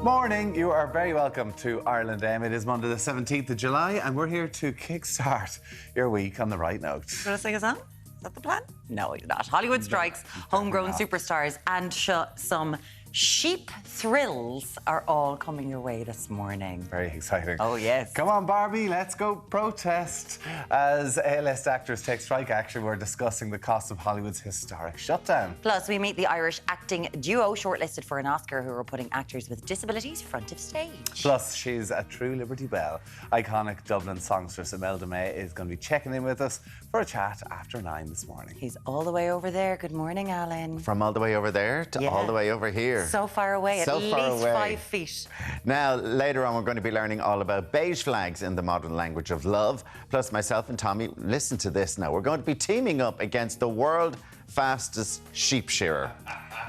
Morning, you are very welcome to Ireland M. It is Monday the 17th of July and we're here to kickstart your week on the right note. You want to sing a song? Is that the plan? No, you're not. Hollywood strikes, homegrown superstars and some sheep thrills are all coming your way this morning. Very exciting. Oh, yes. Come on, Barbie, let's go protest. As A-list actors take strike action, we're discussing the cost of Hollywood's historic shutdown. Plus, we meet the Irish acting duo shortlisted for an Oscar who are putting actors with disabilities front of stage. Plus, she's a true Liberty Belle. Iconic Dublin Songstress Imelda May is going to be checking in with us for a chat after 9 this morning. He's all the way over there. Good morning, Alan. From all the way over there to all the way over here. So far away, at least 5 feet. Now, later on, we're going to be learning all about beige flags in the modern language of love. Plus, myself and Tommy, listen to this now. We're going to be teaming up against the world fastest sheep shearer.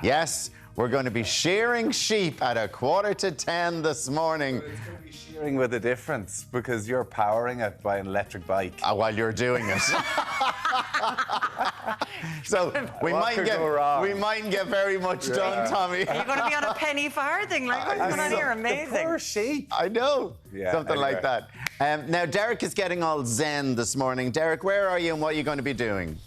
Yes, we're going to be shearing sheep at 9:45 this morning. It's going to be shearing with a difference because you're powering it by an electric bike. While you're doing it. So we mightn't get very much done, Tommy. Are you going to be on a penny farthing? Like, what's going on here? Amazing. Poor sheep. I know. Yeah, something like that. Now, Derek is getting all zen this morning. Derek, where are you and what are you going to be doing?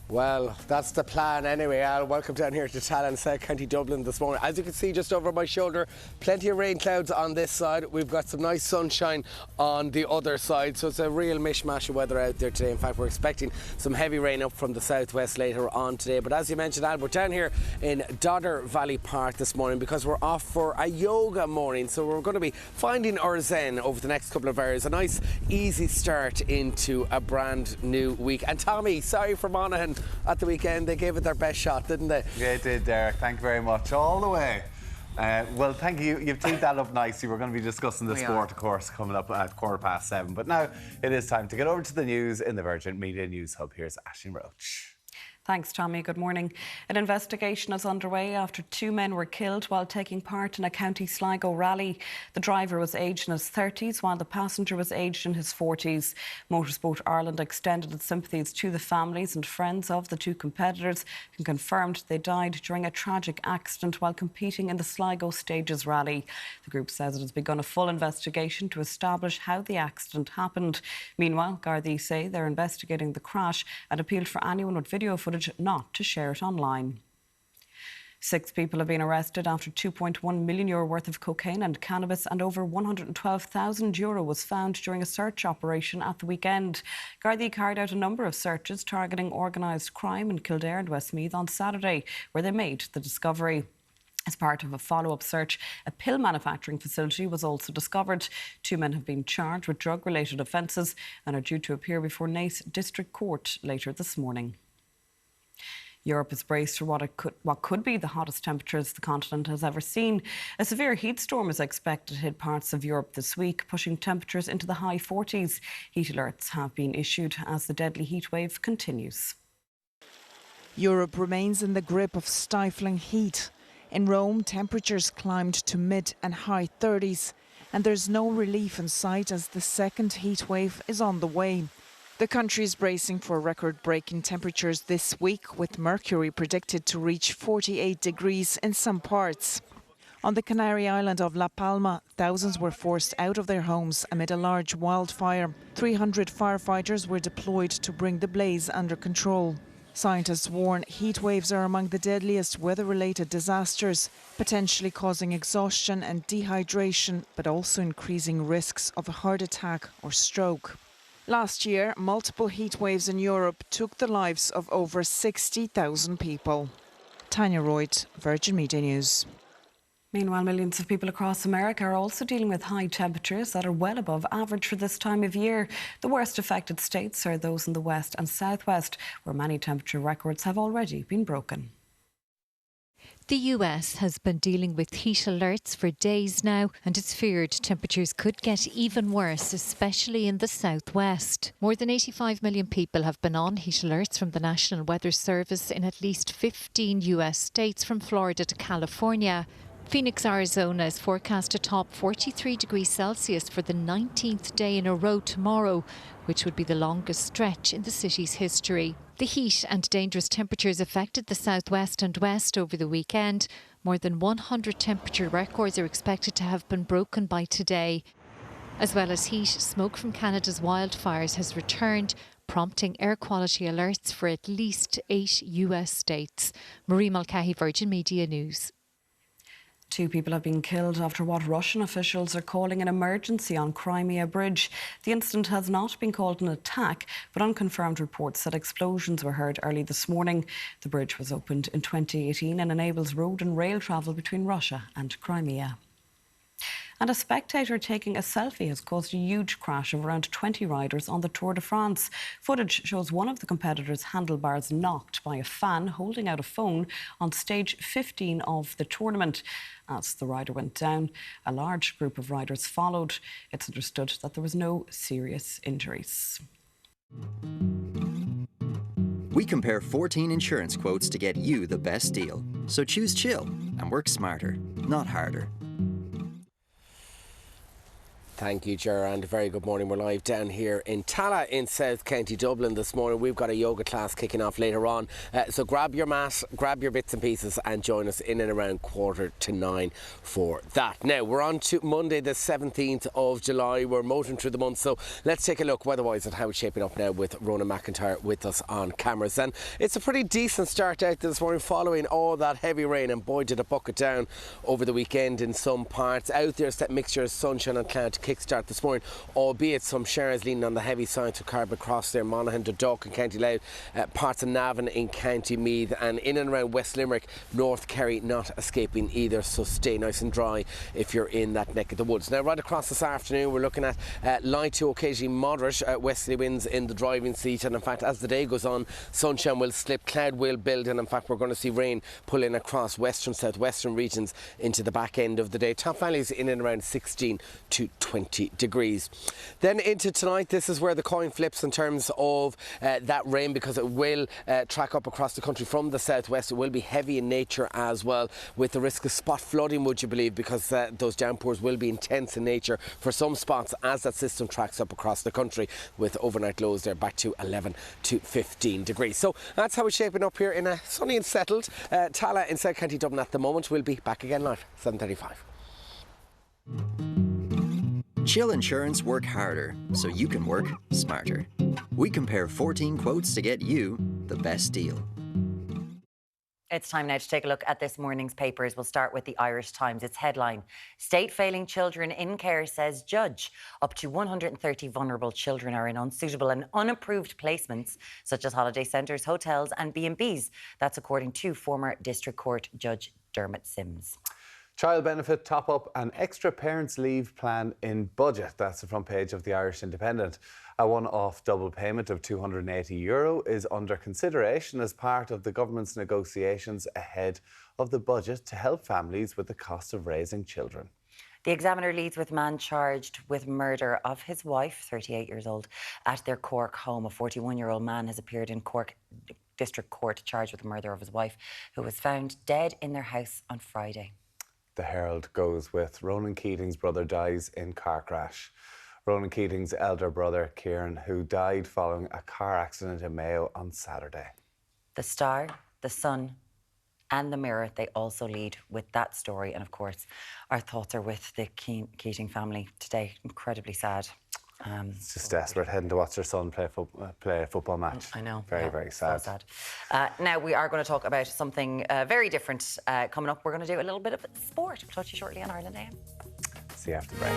Well, that's the plan anyway, Al. Welcome down here to Talon, South County Dublin this morning. As you can see just over my shoulder, plenty of rain clouds on this side. We've got some nice sunshine on the other side, so it's a real mishmash of weather out there today. In fact, we're expecting some heavy rain up from the southwest later on today. But as you mentioned, Al, we're down here in Dodder Valley Park this morning because we're off for a yoga morning. So we're going to be finding our zen over the next couple of hours. A nice, easy start into a brand new week. And Tommy, sorry for Monaghan. At the weekend, they gave it their best shot, didn't they? Yeah, it did, Derek. Thank you very much. All the way. Well, thank you. You've teed that up nicely. We're going to be discussing the sport, of course, coming up at 7:15. But now it is time to get over to the news in the Virgin Media News Hub. Here's Aisling Roche. Thanks, Tommy. Good morning. An investigation is underway after 2 men were killed while taking part in a County Sligo rally. The driver was aged in his 30s while the passenger was aged in his 40s. Motorsport Ireland extended its sympathies to the families and friends of the 2 competitors and confirmed they died during a tragic accident while competing in the Sligo Stages rally. The group says it has begun a full investigation to establish how the accident happened. Meanwhile, Gardaí say they're investigating the crash and appealed for anyone with video footage not to share it online. 6 people have been arrested after €2.1 million worth of cocaine and cannabis and over €112,000 was found during a search operation at the weekend. Gardaí carried out a number of searches targeting organised crime in Kildare and Westmeath on Saturday, where they made the discovery. As part of a follow-up search, a pill manufacturing facility was also discovered. 2 men have been charged with drug-related offences and are due to appear before Naas District Court later this morning. Europe is braced for what could be the hottest temperatures the continent has ever seen. A severe heat storm is expected to hit parts of Europe this week, pushing temperatures into the high 40s. Heat alerts have been issued as the deadly heat wave continues. Europe remains in the grip of stifling heat. In Rome, temperatures climbed to mid and high 30s, and there's no relief in sight as the second heat wave is on the way. The country is bracing for record-breaking temperatures this week, with mercury predicted to reach 48 degrees in some parts. On the Canary island of La Palma, thousands were forced out of their homes amid a large wildfire. 300 firefighters were deployed to bring the blaze under control. Scientists warn heat waves are among the deadliest weather-related disasters, potentially causing exhaustion and dehydration, but also increasing risks of a heart attack or stroke. Last year, multiple heat waves in Europe took the lives of over 60,000 people. Tanya Reut, Virgin Media News. Meanwhile, millions of people across America are also dealing with high temperatures that are well above average for this time of year. The worst affected states are those in the west and southwest, where many temperature records have already been broken. The US has been dealing with heat alerts for days now, and it's feared temperatures could get even worse, especially in the southwest. More than 85 million people have been on heat alerts from the National Weather Service in at least 15 US states, from Florida to California. Phoenix, Arizona is forecast to top 43 degrees Celsius for the 19th day in a row tomorrow, which would be the longest stretch in the city's history. The heat and dangerous temperatures affected the southwest and west over the weekend. More than 100 temperature records are expected to have been broken by today. As well as heat, smoke from Canada's wildfires has returned, prompting air quality alerts for at least 8 US states. Marie Mulcahy, Virgin Media News. 2 people have been killed after what Russian officials are calling an emergency on Crimea Bridge. The incident has not been called an attack, but unconfirmed reports said explosions were heard early this morning. The bridge was opened in 2018 and enables road and rail travel between Russia and Crimea. And a spectator taking a selfie has caused a huge crash of around 20 riders on the Tour de France. Footage shows one of the competitors' handlebars knocked by a fan holding out a phone on stage 15 of the tournament. As the rider went down, a large group of riders followed. It's understood that there was no serious injuries. We compare 14 insurance quotes to get you the best deal. So choose chill and work smarter, not harder. Thank you, Ger, and a very good morning. We're live down here in Tala in South County Dublin this morning. We've got a yoga class kicking off later on. So grab your mat, grab your bits and pieces and join us in and around 8:45 for that. Now, we're on to Monday the 17th of July. We're motoring through the month, so let's take a look weather-wise at how it's shaping up now with Ronan McIntyre with us on cameras. And it's a pretty decent start out this morning following all that heavy rain, and boy did it bucket down over the weekend in some parts. Out there's that mixture of sunshine and cloud to kickstart this morning, albeit some showers leaning on the heavy side to Carrick Cross there, Monaghan to Duck in County Louth, parts of Navan in County Meath, and in and around West Limerick, North Kerry not escaping either, so stay nice and dry if you're in that neck of the woods. Now right across this afternoon we're looking at light to occasionally moderate westerly winds in the driving seat, and in fact as the day goes on sunshine will slip, cloud will build, and in fact we're going to see rain pull in across western southwestern regions into the back end of the day. Top valleys in and around 16 to 20 degrees. Then into tonight, this is where the coin flips in terms of that rain, because it will track up across the country from the southwest. It will be heavy in nature as well, with the risk of spot flooding, would you believe, because those downpours will be intense in nature for some spots as that system tracks up across the country, with overnight lows there back to 11 to 15 degrees. So that's how it's shaping up here in a sunny and settled Tala in South County Dublin at the moment. We'll be back again live 7:35. Chill Insurance work harder so you can work smarter. We compare 14 quotes to get you the best deal. It's time now to take a look at this morning's papers. We'll start with the Irish Times. Its headline: State failing children in care, says judge. Up to 130 vulnerable children are in unsuitable and unapproved placements, such as holiday centres, hotels and B&Bs. That's according to former District Court Judge Dermot Sims. Child benefit top-up and extra parents' leave plan in budget. That's the front page of the Irish Independent. A one-off double payment of €280 is under consideration as part of the government's negotiations ahead of the budget to help families with the cost of raising children. The Examiner leads with man charged with murder of his wife, 38 years old, at their Cork home. A 41-year-old man has appeared in Cork District Court charged with the murder of his wife, who was found dead in their house on Friday. The Herald goes with Ronan Keating's brother dies in car crash. Ronan Keating's elder brother, Kieran, who died following a car accident in Mayo on Saturday. The Star, the Sun and the Mirror, they also lead with that story. And of course, our thoughts are with the Keating family today. Incredibly sad. It's just desperate, heading to watch their son play a football match. I know. Very, very sad. So sad. Now we are going to talk about something very different coming up. We're going to do a little bit of sport. We'll talk to you shortly on Ireland AM. See you after the break.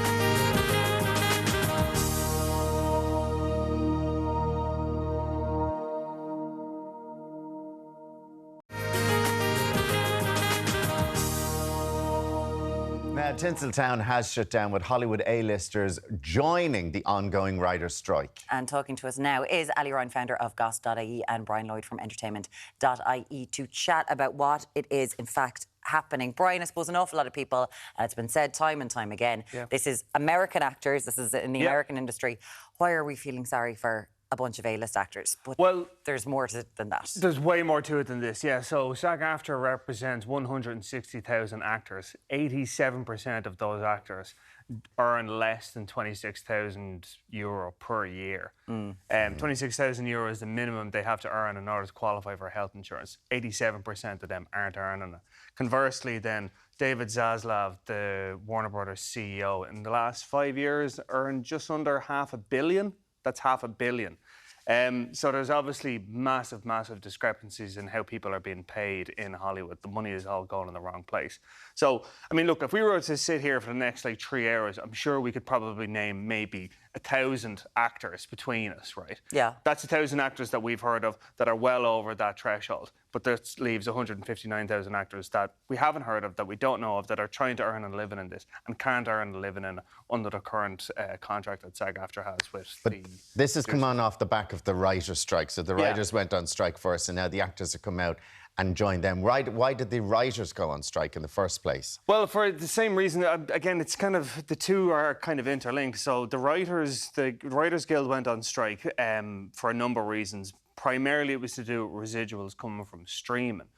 Tinseltown has shut down, with Hollywood A-listers joining the ongoing writers' strike. And talking to us now is Ali Ryan, founder of Goss.ie, and Brian Lloyd from Entertainment.ie to chat about what it is, in fact, happening. Brian, I suppose an awful lot of people, it's been said time and time again, this is American actors, this is in the American industry. Why are we feeling sorry for a bunch of A-list actors. But Well, there's more to it than that. There's way more to it than this, yeah. So SAG-AFTRA represents 160,000 actors. 87% of those actors earn less than €26,000 per year. 26,000 euro is the minimum they have to earn in order to qualify for health insurance. 87% of them aren't earning it. Conversely, then, David Zaslav, the Warner Brothers CEO, in the last 5 years earned just under $500 million. That's $500 million. So there's obviously massive, massive discrepancies in how people are being paid in Hollywood. The money is all going in the wrong place. So, I mean, look, if we were to sit here for the next, 3 hours, I'm sure we could probably name maybe 1,000 actors between us, right? Yeah. That's 1,000 actors that we've heard of that are well over that threshold. But that leaves 159,000 actors that we haven't heard of, that we don't know of, that are trying to earn a living in this and can't earn a living in under the current contract that SAG-AFTRA has with This has come on off the back of the writers' strike. So the writers went on strike first, and now the actors have come out and joined them. Why did the writers go on strike in the first place? Well, for the same reason. Again, it's kind of, the two are kind of interlinked. So the Writers Guild went on strike for a number of reasons. Primarily, it was to do with residuals coming from streaming.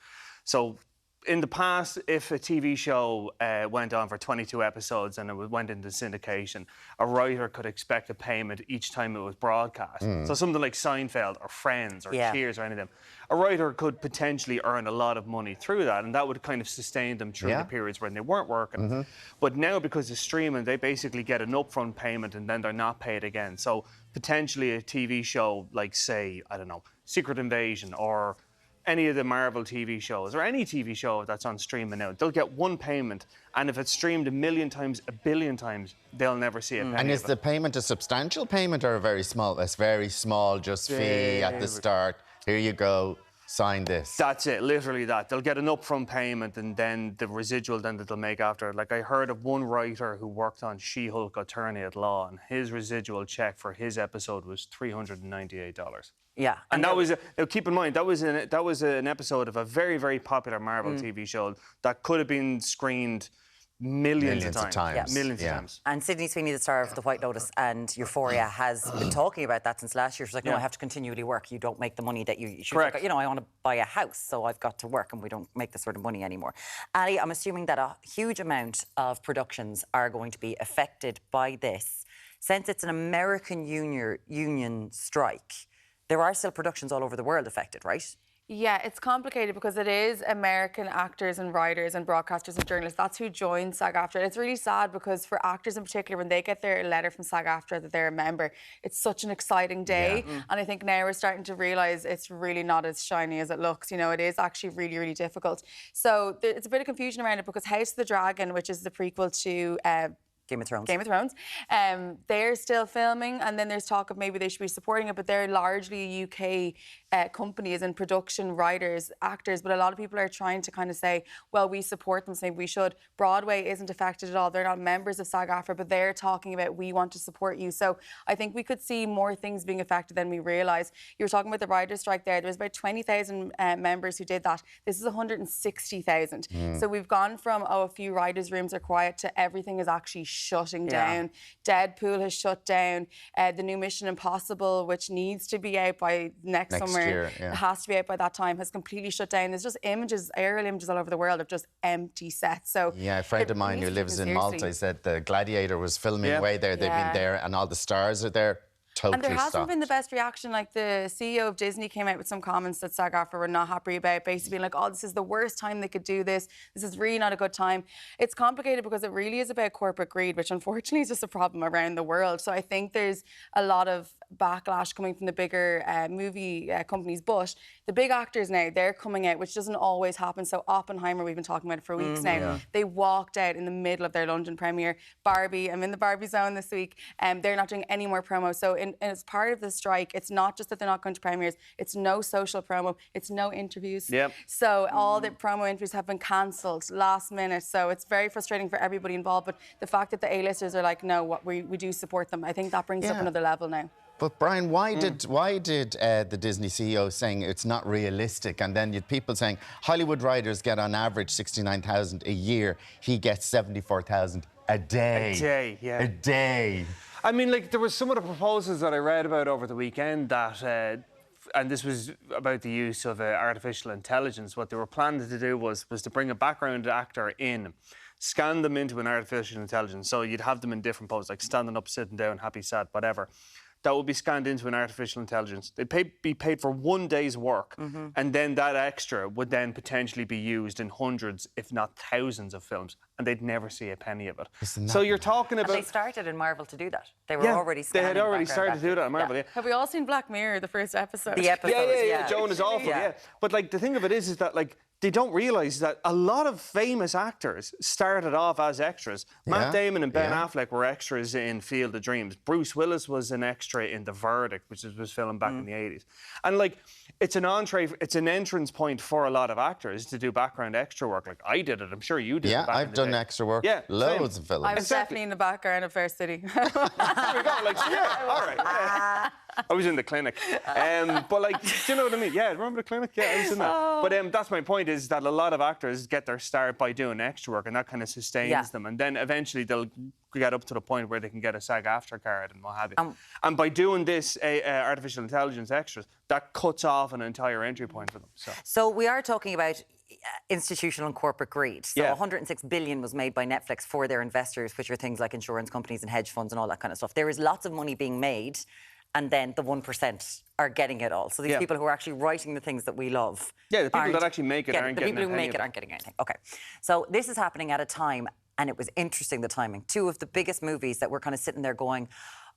So in the past, if a TV show went on for 22 episodes and it went into syndication, a writer could expect a payment each time it was broadcast. So something like Seinfeld or Friends or Cheers or any of them, a writer could potentially earn a lot of money through that, and that would kind of sustain them through the periods when they weren't working. But now, because of streaming, they basically get an upfront payment and then they're not paid again. So potentially a TV show like, say, I don't know, Secret Invasion or any of the Marvel TV shows or any TV show that's on streaming now, they'll get one payment, and if it's streamed 1 million times, 1 billion times, they'll never see a penny. And is the payment a substantial payment or a very small just fee at the start? Here you go, sign this. That's it, literally that. They'll get an upfront payment and then the residual then that they'll make after. Like, I heard of one writer who worked on She-Hulk Attorney at Law, and his residual check for his episode was $398. Yeah. And that was, now keep in mind, that was an episode of a very, very popular Marvel TV show that could have been screened millions of times. Millions of times. And Sydney Sweeney, the star of The White Lotus and Euphoria, has been talking about that since last year. She's like, no, I have to continually work. You don't make the money that you should. Correct. Like, you know, I want to buy a house, so I've got to work, and we don't make this sort of money anymore. Ali, I'm assuming that a huge amount of productions are going to be affected by this. Since it's an American union strike, there are still productions all over the world affected, right? Yeah, it's complicated because it is American actors and writers and broadcasters and journalists. That's who joined SAG-AFTRA. And it's really sad because for actors in particular, when they get their letter from SAG-AFTRA that they're a member, it's such an exciting day. And I think now we're starting to realise it's really not as shiny as it looks. You know, it is actually really, really difficult. So it's a bit of confusion around it because House of the Dragon, which is the prequel to Game of Thrones. Game of Thrones. They're still filming, and then there's talk of maybe they should be supporting it, but they're largely UK companies and production writers, actors, but a lot of people are trying to kind of say, well, we support them, so maybe we should. Broadway isn't affected at all. They're not members of SAG-AFTRA, but they're talking about, we want to support you. So I think we could see more things being affected than we realise. You were talking about the writers' strike there. There was about 20,000 members who did that. This is 160,000. So we've gone from, a few writers' rooms are quiet to everything is actually shutting down. Deadpool has shut down. The new Mission Impossible, which needs to be out by next summer, it has to be out by that time, has completely shut down. There's just images, aerial images all over the world of just empty sets. So yeah, a friend of mine who lives in Malta said the Gladiator was filming way there. They've been there, and all the stars are there. Totally and there hasn't stopped. been the best reaction. Like, the CEO of Disney came out with some comments that SAG-AFTRA were not happy about, basically being like, oh, this is the worst time they could do this. This is really not a good time. It's complicated because it really is about corporate greed, which unfortunately is just a problem around the world. So I think there's a lot of backlash coming from the bigger movie companies, but the big actors now, they're coming out, which doesn't always happen. So Oppenheimer, we've been talking about it for weeks now. They walked out in the middle of their London premiere. Barbie, I'm in the Barbie zone this week, and they're not doing any more promo. So as part of the strike, it's not just that they're not going to premieres, it's no social promo, it's no interviews. So all the promo interviews have been cancelled last minute. So it's very frustrating for everybody involved. But the fact that the A-listers are like, no, we do support them, I think that brings it up another level now. But Brian, why did the Disney CEO saying it's not realistic, and then you had people saying Hollywood writers get on average 69,000 a year, he gets 74,000 a day. A day, yeah. A day. I mean, like, there was some of the proposals that I read about over the weekend that, and this was about the use of artificial intelligence. What they were planning to do was to bring a background actor in, scan them into an artificial intelligence. So you'd have them in different poses, like standing up, sitting down, happy, sad, whatever. That would be scanned into an artificial intelligence. They'd be paid for 1 day's work, and then that extra would then potentially be used in hundreds, if not thousands, of films, and they'd never see a penny of it. So you're talking about... And they started in Marvel to do that. They were already scanning. They had already started to do that in Marvel, yeah. Have we all seen Black Mirror, the first episode? The episode, yeah. Joan is awful, yeah. But, like, the thing of it is that, like, they don't realise that a lot of famous actors started off as extras. Matt Damon and Ben Affleck were extras in Field of Dreams. Bruce Willis was an extra in The Verdict, which was filmed back in the 80s. And, like, it's an entrance point for a lot of actors to do background extra work. Like, I did it. I'm sure you did it. Yeah, I've done extra work. Yeah, loads of films. I was definitely in the background of Fair City. There we go. Like, all right. Yeah. I was in the clinic. But, like, do you know what I mean? Yeah, remember the clinic? Yeah, I was in that. But that's my point, is that a lot of actors get their start by doing extra work, and that kind of sustains them. And then eventually they'll get up to the point where they can get a SAG-AFTRA card and what have you. And by doing this artificial intelligence extras, that cuts off an entire entry point for them. So we are talking about institutional and corporate greed. So 106 billion was made by Netflix for their investors, which are things like insurance companies and hedge funds and all that kind of stuff. There is lots of money being made, and then the 1% are getting it all. So these people who are actually writing the things that we love. Yeah, the people that actually make it aren't getting anything. The people who make it aren't getting anything. Okay. So this is happening at a time, and it was interesting, the timing. Two of the biggest movies that we're kind of sitting there going,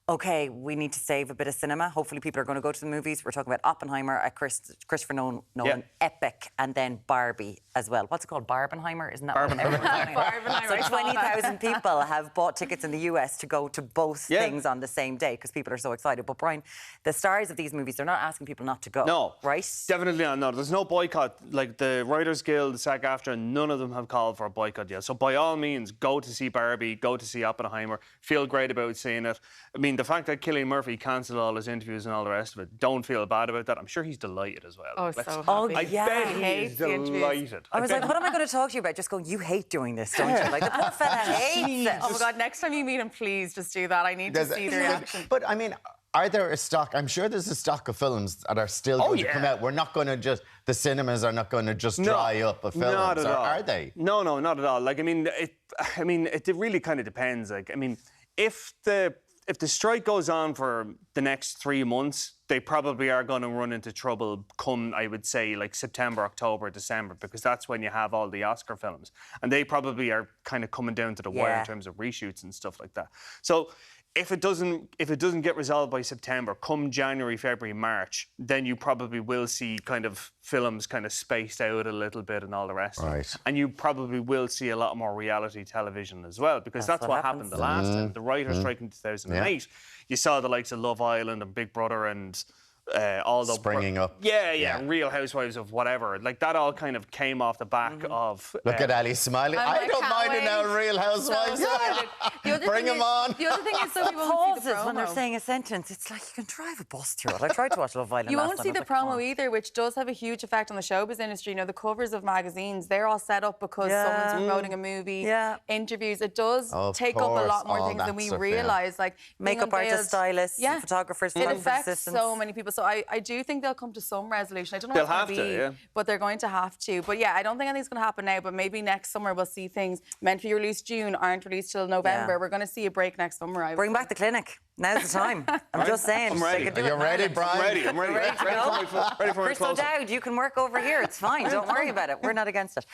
OK, we need to save a bit of cinema. Hopefully people are going to go to the movies. We're talking about Oppenheimer, Christopher Nolan, epic, and then Barbie as well. What's it called? Barbenheimer? Isn't that Barbenheimer. So 20,000 people have bought tickets in the US to go to both things on the same day because people are so excited. But Brian, the stars of these movies, they're not asking people not to go. No. Right? Definitely not. No, there's no boycott. Like the Writers Guild, the SAG-AFTRA, none of them have called for a boycott yet. So by all means, go to see Barbie, go to see Oppenheimer, feel great about seeing it. I mean, the fact that Cillian Murphy cancelled all his interviews and all the rest of it, don't feel bad about that. I'm sure he's delighted as well. Oh, so happy. I bet he's delighted. I was like, what am I going to talk to you about? Just going, you hate doing this, don't you? Like, the poor fella hates it. Oh, my God, next time you meet him, please just do that. I need to see the reaction. But, I mean, are there a stock? I'm sure there's a stock of films that are still going to come out. We're not going to just... The cinemas are not going to just dry up a film. Not at all. Are they? No, not at all. Like, I mean, it really kind of depends. Like, I mean, if the strike goes on for the next 3 months, they probably are going to run into trouble come, I would say, like September, October, December, because that's when you have all the Oscar films. And they probably are kind of coming down to the wire in terms of reshoots and stuff like that. So if it doesn't get resolved by September, come January, February, March, then you probably will see kind of films kind of spaced out a little bit and all the rest. Right. And you probably will see a lot more reality television as well, because that's what happened the last time. The writer's strike in 2008. You saw the likes of Love Island and Big Brother and all the... Springing up. Yeah, Real Housewives of whatever. Like, that all kind of came off the back of... Look at Ali smiling. I don't mind it now, Real Housewives. Bring them on. The other thing is, so we won't pauses see the promo. when they're saying a sentence. It's like you can drive a bus through it. I tried to watch Love Island. You won't see the promo either, which does have a huge effect on the showbiz industry. You know, the covers of magazines, they're all set up because someone's promoting a movie, interviews. It does take up a lot more things than we realise. Like makeup artists, stylists, photographers, it affects so many people. So I do think they'll come to some resolution. I don't know what it's going to be, but they're going to have to. But yeah, I don't think anything's going to happen now, but maybe next summer we'll see things meant to be released June aren't released till November. We're going to see a break next summer. Bring back the clinic. Now's the time. I'm just saying. I'm ready. Are you ready, Brian? I'm ready. Ready for Crystal Dowd, you can work over here. It's fine. Don't worry about it. We're not against it.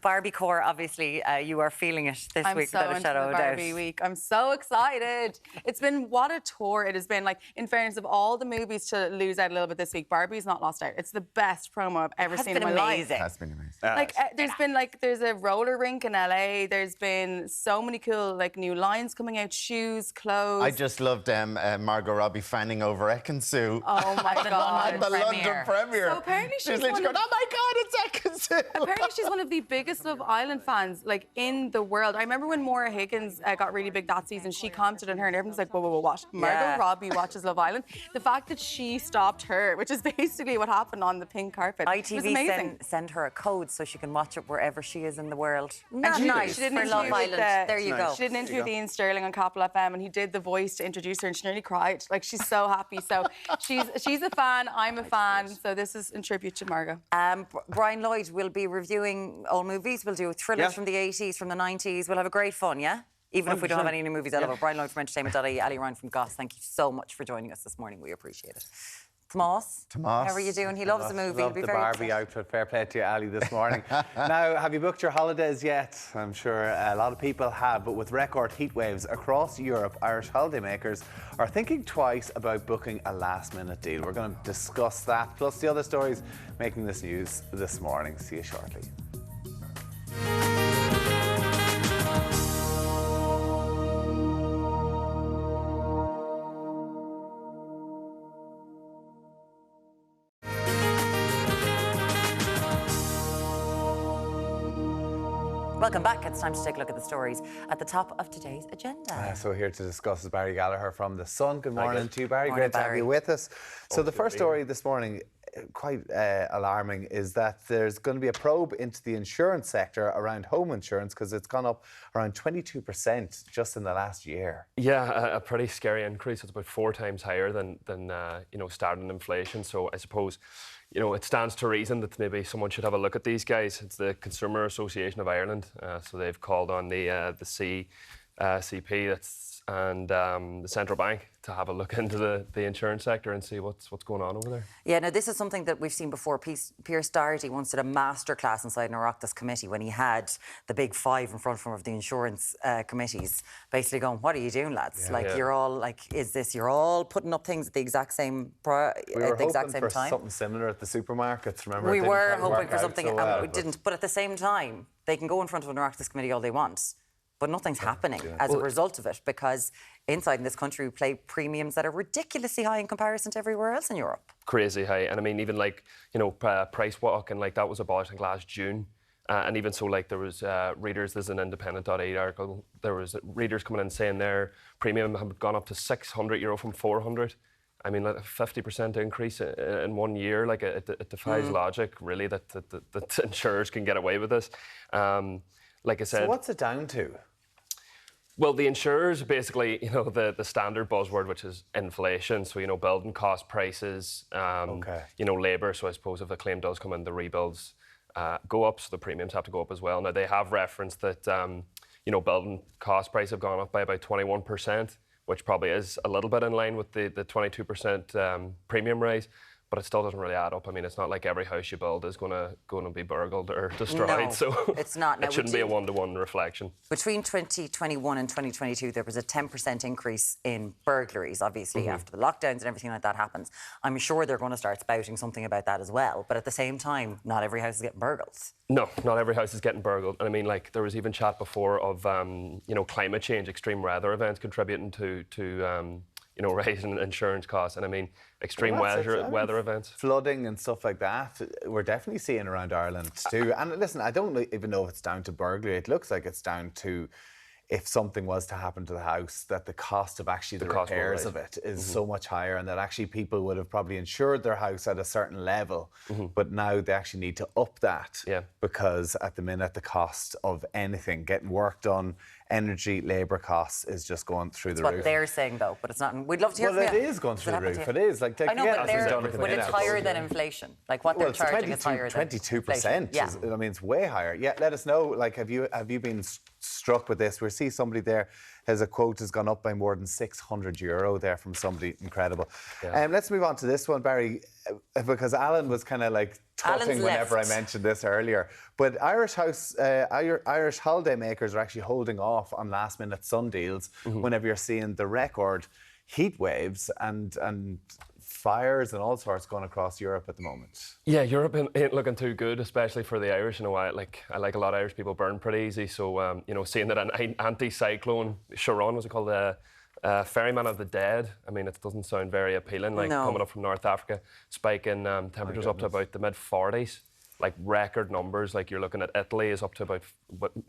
Barbie Core, obviously, you are feeling it this week without a shadow of a doubt. Barbie week. I'm so excited. It's been what a tour it has been. Like, in fairness of all the movies to lose out a little bit this week, Barbie's not lost out. It's the best promo I've ever seen in my life. It has been amazing. Like, there's a roller rink in LA. There's been so many cool, like, new lines coming out, shoes, clothes. I just loved Margot Robbie fanning over Ekin-Su. Oh my God! At the London premiere. So apparently she's going, oh my God, it's Ekin-Su. Apparently she's one of the biggest Love Island fans, like, in the world. I remember when Maura Higgins got really big that season. She commented on her, and everyone's like, whoa, what? Margot Robbie watches Love Island. The fact that she stopped her, which is basically what happened on the pink carpet, ITV send her a code so she can watch it wherever she is in the world. Nice. She did an for Love Island. There you go. She did an interview with Ian Sterling on Capital FM, and he did the voice voice to introduce her, and she nearly cried. Like, she's so happy. So she's a fan, I'm a fan. So this is in tribute to Margot. Brian Lloyd will be reviewing old movies. We'll do thrillers from the 80s, from the 90s. We'll have a great fun, yeah? Even if we don't have any new movies, I love it. Brian Lloyd from Entertainment.ie, Ali Ryan from Goss, thank you so much for joining us this morning. We appreciate it. Tomas, how are you doing? He loves the movie. Love the Barbie outfit. Fair play to you, Ali, this morning. Now, have you booked your holidays yet? I'm sure a lot of people have, but with record heat waves across Europe, Irish holidaymakers are thinking twice about booking a last-minute deal. We're going to discuss that, plus the other stories making this news this morning. See you shortly. Welcome back. It's time to take a look at the stories at the top of today's agenda. So here to discuss is Barry Gallagher from The Sun. Good morning to you, Barry. Morning, Great to have you with us. So the first story this morning, quite alarming, is that there's going to be a probe into the insurance sector around home insurance because it's gone up around 22% just in the last year. Yeah, a pretty scary increase. It's about 4 times higher than starting inflation. So I suppose, it stands to reason that maybe someone should have a look at these guys. It's the Consumer Association of Ireland, so they've called on the CP and the central bank to have a look into the insurance sector and see what's going on over there. Yeah, now this is something that we've seen before. Pierce Doherty once did a masterclass inside an Oireachtas committee when he had the big 5 in front of the insurance committees, basically going, "What are you doing, lads? You're all you're all putting up things at the exact same time." We were hoping for something similar at the supermarkets. Remember, we were hoping for something, and we didn't. But at the same time, they can go in front of an Oireachtas committee all they want, but nothing's happening as a result of it, because inside in this country we pay premiums that are ridiculously high in comparison to everywhere else in Europe. Crazy high. And I mean, even price walk, and that was abolished in last June. And even so, there was readers, there's an independent.ie article, there was readers coming in saying their premium had gone up to €600 from 400. I mean, a 50% increase in 1 year. It defies logic, really, that insurers can get away with this. Like I said... So what's it down to? Well, the insurers, basically, the standard buzzword, which is inflation. So, building cost prices, labour. So I suppose if a claim does come in, the rebuilds go up, so the premiums have to go up as well. Now, they have referenced that, building cost prices have gone up by about 21%, which probably is a little bit in line with the 22% premium rise. But it still doesn't really add up. I mean, it's not like every house you build is going to be burgled or destroyed. No, so it's not. Now, it shouldn't be a one-to-one reflection. Between 2021 and 2022, there was a 10% increase in burglaries, obviously, after the lockdowns and everything like that happens. I'm sure they're going to start spouting something about that as well. But at the same time, not every house is getting burgled. No, not every house is getting burgled. And I mean, there was even chat before of, climate change, extreme weather events contributing to raising insurance costs. And I mean, extreme weather events. Flooding and stuff like that, we're definitely seeing around Ireland too. And listen, I don't even know if it's down to burglary. It looks like it's down to, if something was to happen to the house, that the cost of actually the repairs of it is so much higher, and that actually people would have probably insured their house at a certain level, but now they actually need to up that because at the minute the cost of anything, getting work done, energy, labour costs is just going through the roof. That's what they're saying though, but it's not. We'd love to hear from you. Well, it is going through the roof. It is. I know, but it's higher than inflation. What they're charging is higher than 22%. Yeah. I mean, it's way higher. Yeah, let us know. Have you been struck with this? We see somebody there has a quote has gone up by more than €600 there from somebody incredible. Yeah. Let's move on to this one, Barry, because Alan was kind of talking whenever I mentioned this earlier. But Irish holidaymakers are actually holding off on last-minute sun deals whenever you're seeing the record heat waves and fires and all sorts going across Europe at the moment. Yeah, Europe ain't looking too good, especially for the Irish. I like a lot of Irish people burn pretty easy. So, seeing that an anti-cyclone, Shearing, was it called, ferryman of the dead? I mean, it doesn't sound very appealing, coming up from North Africa, spiking temperatures up to about the mid-40s. Record numbers, you're looking at Italy is up to about,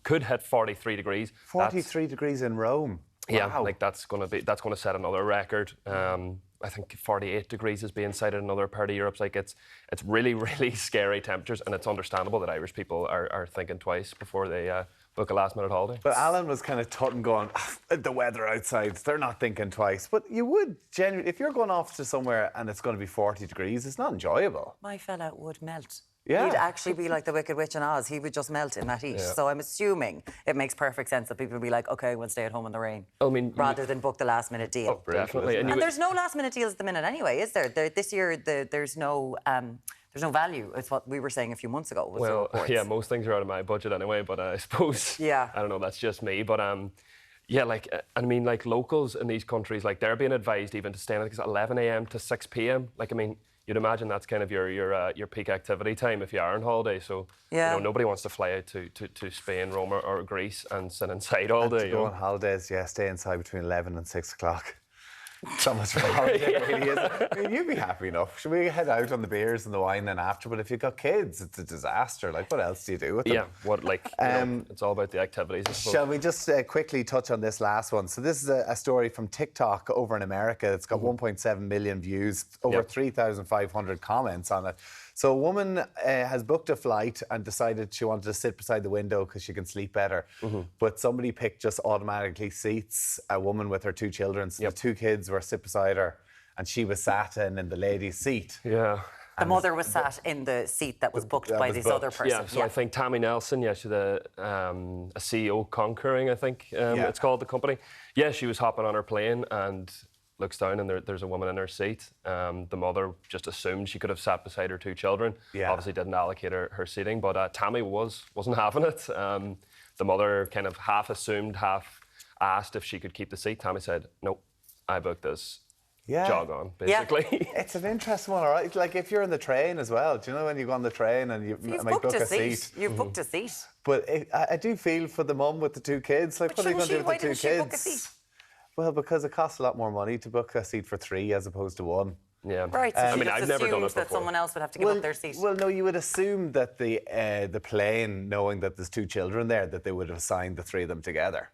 could hit 43 degrees. 43 degrees in Rome. Yeah, wow. That's going to set another record. I think 48 degrees is being cited in another part of Europe. Like it's really, really scary temperatures, and it's understandable that Irish people are thinking twice before they book a last-minute holiday. But Alan was kind of tutting going, the weather outside, they're not thinking twice. But you would genuinely, if you're going off to somewhere and it's going to be 40 degrees, it's not enjoyable. My fella would melt. Yeah. He'd actually be like the Wicked Witch in Oz. He would just melt in that heat. Yeah. So I'm assuming it makes perfect sense that people would be like, OK, we'll stay at home in the rain. I mean, rather than book the last-minute deal. Oh, definitely. And there's no last-minute deals at the minute anyway, is there? This year, there's no value. It's what we were saying a few months ago. Well, yeah, most things are out of my budget anyway, but I suppose, yeah, I don't know, that's just me. But yeah, like, I mean, like locals in these countries, like they're being advised even to stay, I think it's 11 a.m. to 6 p.m. Like, I mean, you'd imagine that's kind of your peak activity time if you are on holiday. So, yeah, you know, nobody wants to fly out to Spain, Rome or Greece and sit inside all day. To go on holidays, yeah, stay inside between 11 and 6 o'clock. So much for holiday, it really is. I mean, you'd be happy enough. Should we head out on the beers and the wine then after? But if you've got kids, it's a disaster. Like, what else do you do with them? Yeah, what, like, you know, it's all about the activities, I suppose. Shall we just quickly touch on this last one? So this is a story from TikTok over in America. It's got 1.7 million views, over 3,500 comments on it. So a woman has booked a flight and decided she wanted to sit beside the window because she can sleep better. But somebody picked just automatically seats, a woman with her 2 children. So the 2 kids were sit beside her and she was sat in the lady's seat. Yeah. The mother was sat in the seat that was booked by this other person. Yeah, so I think Tammy Nelson, she's a CEO Conquering, I think it's called, the company. Yeah, she was hopping on her plane and looks down and there's a woman in her seat. The mother just assumed she could have sat beside her 2 children. Obviously didn't allocate her seating, but Tammy wasn't having it. The mother kind of half assumed, half asked if she could keep the seat. Tammy said, "No, I booked this." Jog on, basically. Yeah. It's an interesting one, all right? Like, if you're in the train as well, do you know when you go on the train and you might book a seat? You've booked a seat. But I do feel for the mum with the 2 kids. Like, what are you going to do with the 2 kids? Why didn't she book a seat? Well, because it costs a lot more money to book a seat for 3 as opposed to 1. Yeah. Right, so I mean, I've never done it before. that someone else would have to give up their seat. Well, no, you would assume that the plane, knowing that there's 2 children there, that they would have assigned the 3 of them together.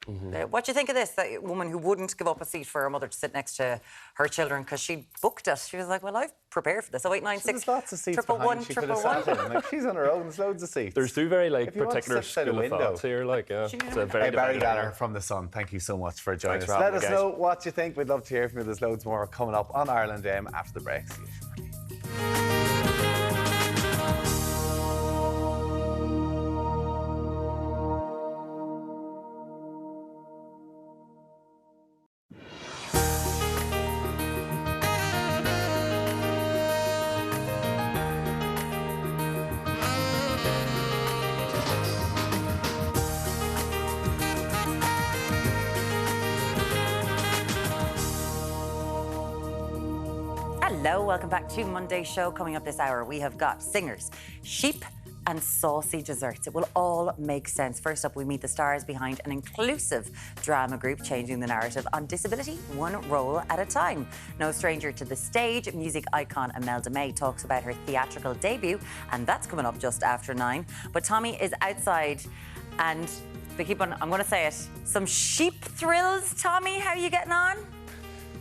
What do you think of this? That woman who wouldn't give up a seat for her mother to sit next to her children because she booked it. She was like, well, I've prepared for this. 0896 there's lots of seats behind she could have sat in. Like, she's on her own. There's loads of seats. There's 2 very particular school of thoughts here. Like, it's a very Barry Galler from The Sun, thank you so much for joining us. Let us know what you think. We'd love to hear from you. There's loads more coming up on Ireland after the break. See you shortly. Hello, welcome back to Monday's show. Coming up this hour, we have got singers, sheep and saucy desserts. It will all make sense. First up, we meet the stars behind an inclusive drama group changing the narrative on disability one role at a time. No stranger to the stage, music icon Imelda May talks about her theatrical debut, and that's coming up just after 9. But Tommy is outside and they keep on, I'm going to say it, some sheep thrills. Tommy, how are you getting on?